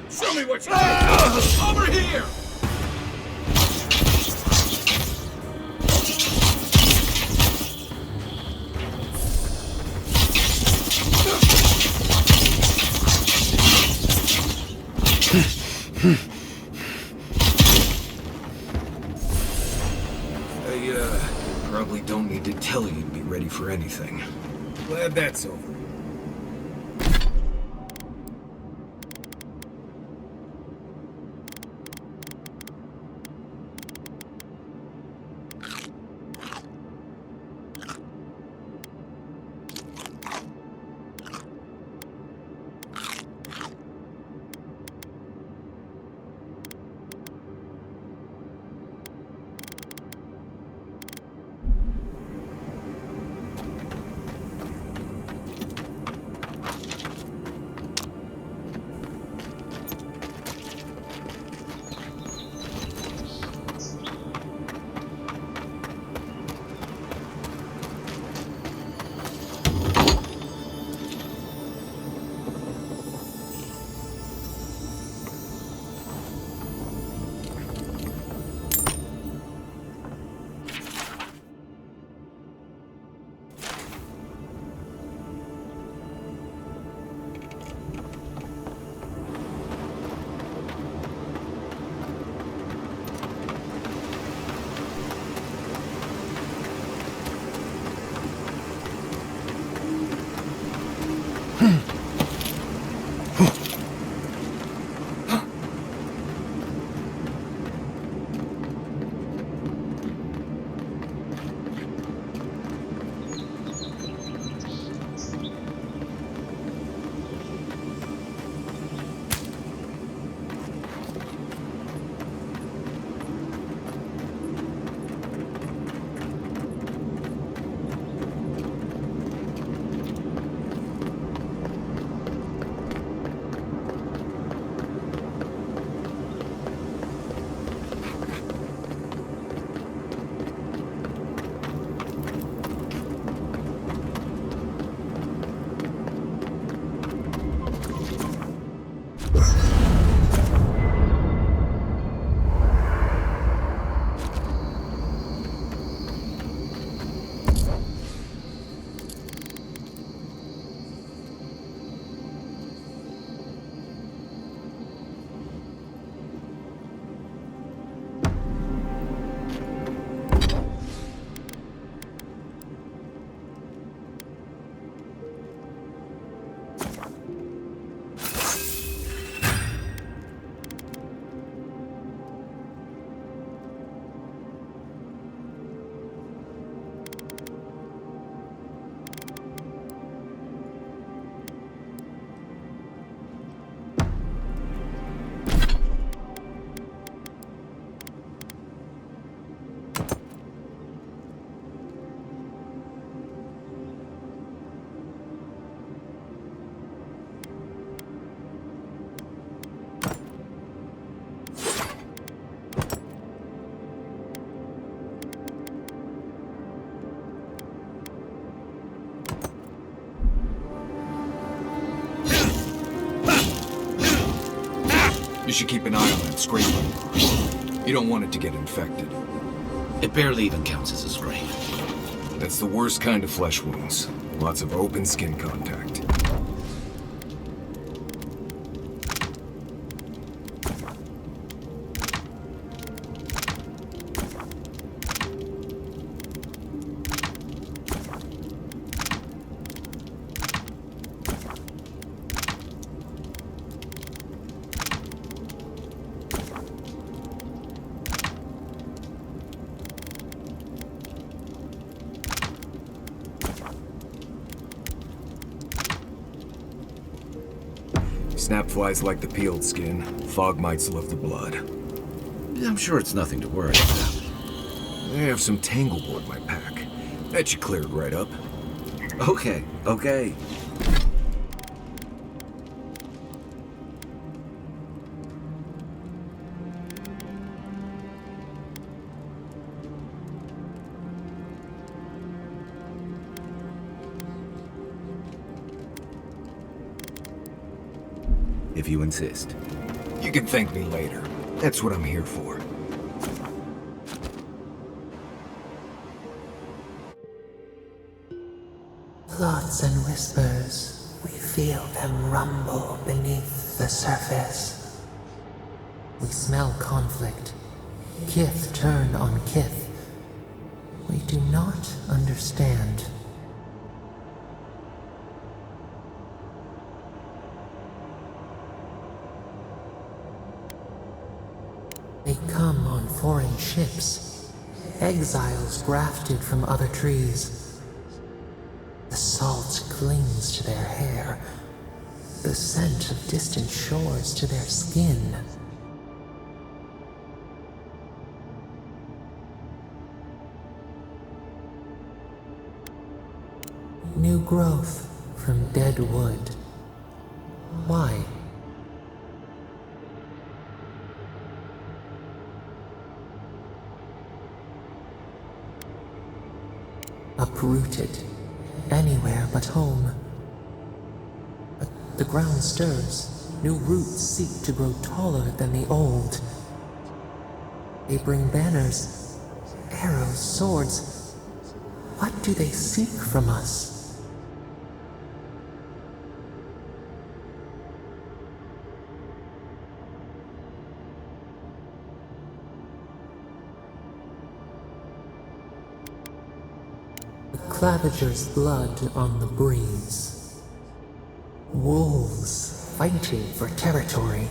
Show me what you got! Over here! I probably don't need to tell you to be ready for anything. Glad that's over. You should keep an eye on that scrape. You don't want it to get infected. It barely even counts as a scrape. That's the worst kind of flesh wounds. Lots of open skin contact. Snapflies like the peeled skin. Fog mites love the blood. I'm sure it's nothing to worry about. I have some tanglewood in my pack. That should clear it right up. Okay. If you insist. You can thank me later. That's what I'm here for. Thoughts and whispers, we feel them rumble beneath the surface. We smell conflict. Kith turn on kith. We do not understand. They come on foreign ships, exiles grafted from other trees. The salt clings to their hair, the scent of distant shores to their skin. New growth from dead wood. Why? Uprooted, anywhere but home. But the ground stirs, new roots seek to grow taller than the old. They bring banners, arrows, swords. What do they seek from us? Claviger's blood on the breeze. Wolves fighting for territory.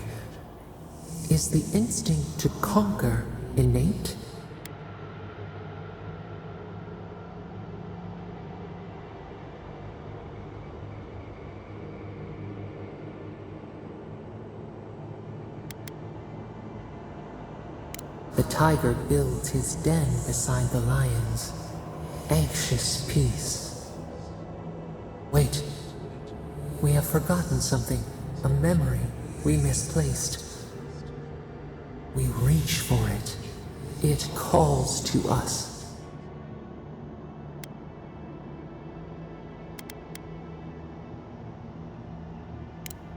Is the instinct to conquer innate? The tiger builds his den beside the lions. Anxious peace. Wait. We have forgotten something. A memory we misplaced. We reach for it. It calls to us.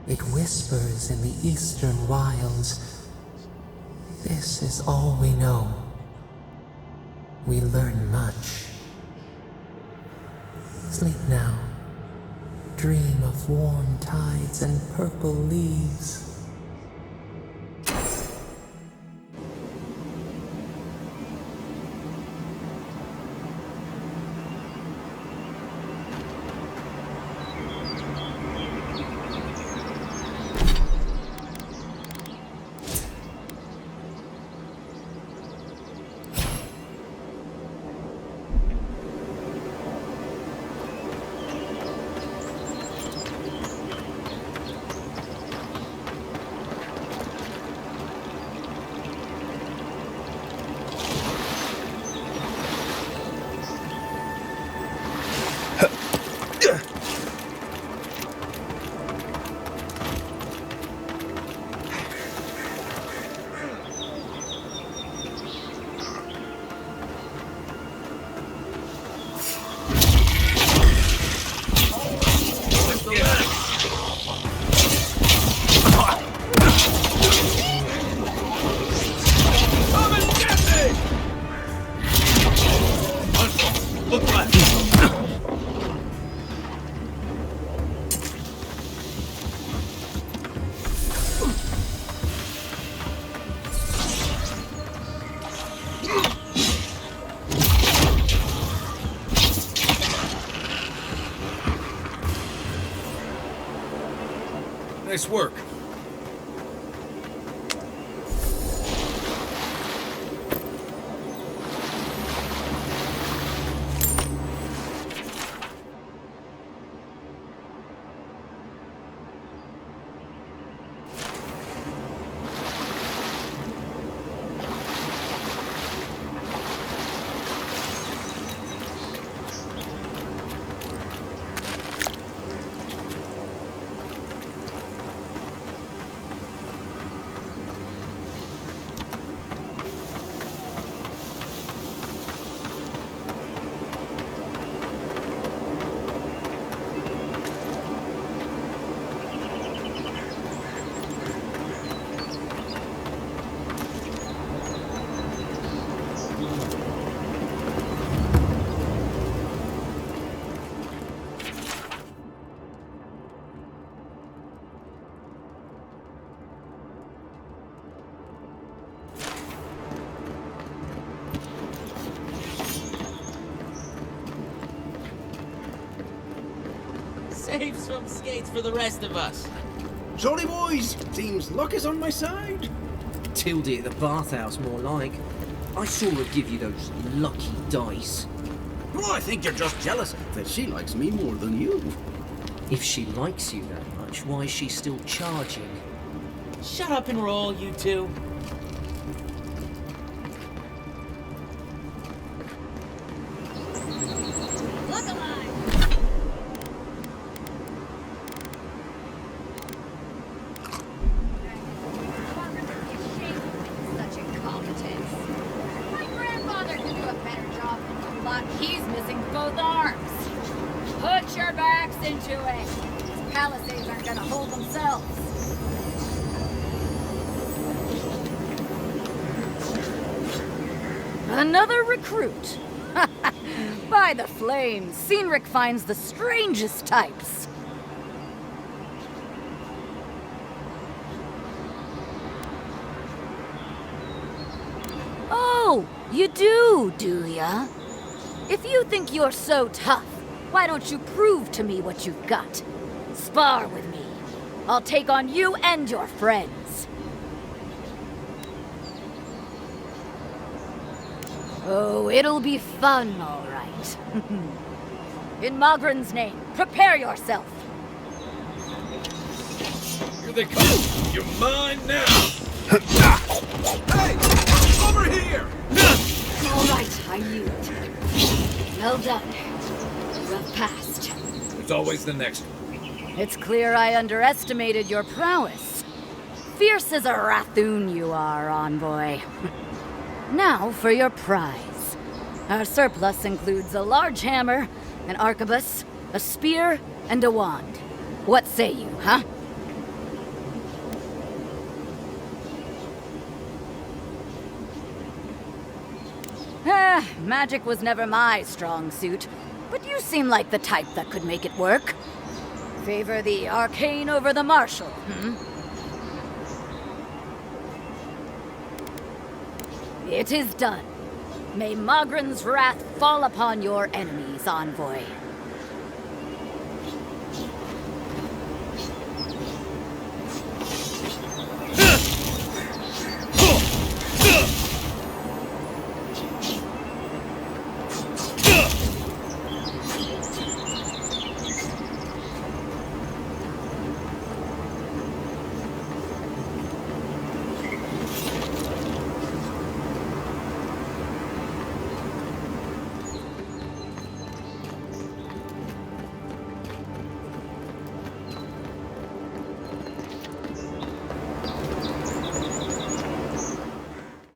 It whispers in the eastern wilds. This is all we know. We learn much. Sleep now. Dream of warm tides and purple leaves. Nice work. Save some skates for the rest of us. Sorry, boys. Seems luck is on my side. Tildy at the bathhouse, more like. I saw her give you those lucky dice. Well, I think you're just jealous that she likes me more than you. If she likes you that much, why is she still charging? Shut up and roll, you two. Look alive! Such incompetence. My grandfather could do a better job than you lot. He's missing both arms. Put your backs into it. These palisades aren't gonna hold themselves. Another recruit. By the flames, Cynric finds the strangest types. Oh, you do ya? If you think you're so tough, why don't you prove to me what you've got? Spar with me. I'll take on you and your friends. Oh, it'll be fun, all right. In Mogren's name, prepare yourself. Here they come. You're mine now. Hey! Over here! All right, I knew it. Well done. Rough past. There's always the next one. It's clear I underestimated your prowess. Fierce as a Rathoon you are, envoy. Now for your prize. Our surplus includes a large hammer, an arquebus, a spear, and a wand. What say you, huh? Magic was never my strong suit, but you seem like the type that could make it work. Favor the arcane over the martial, hmm? It is done. May Mogren's wrath fall upon your enemies, envoy.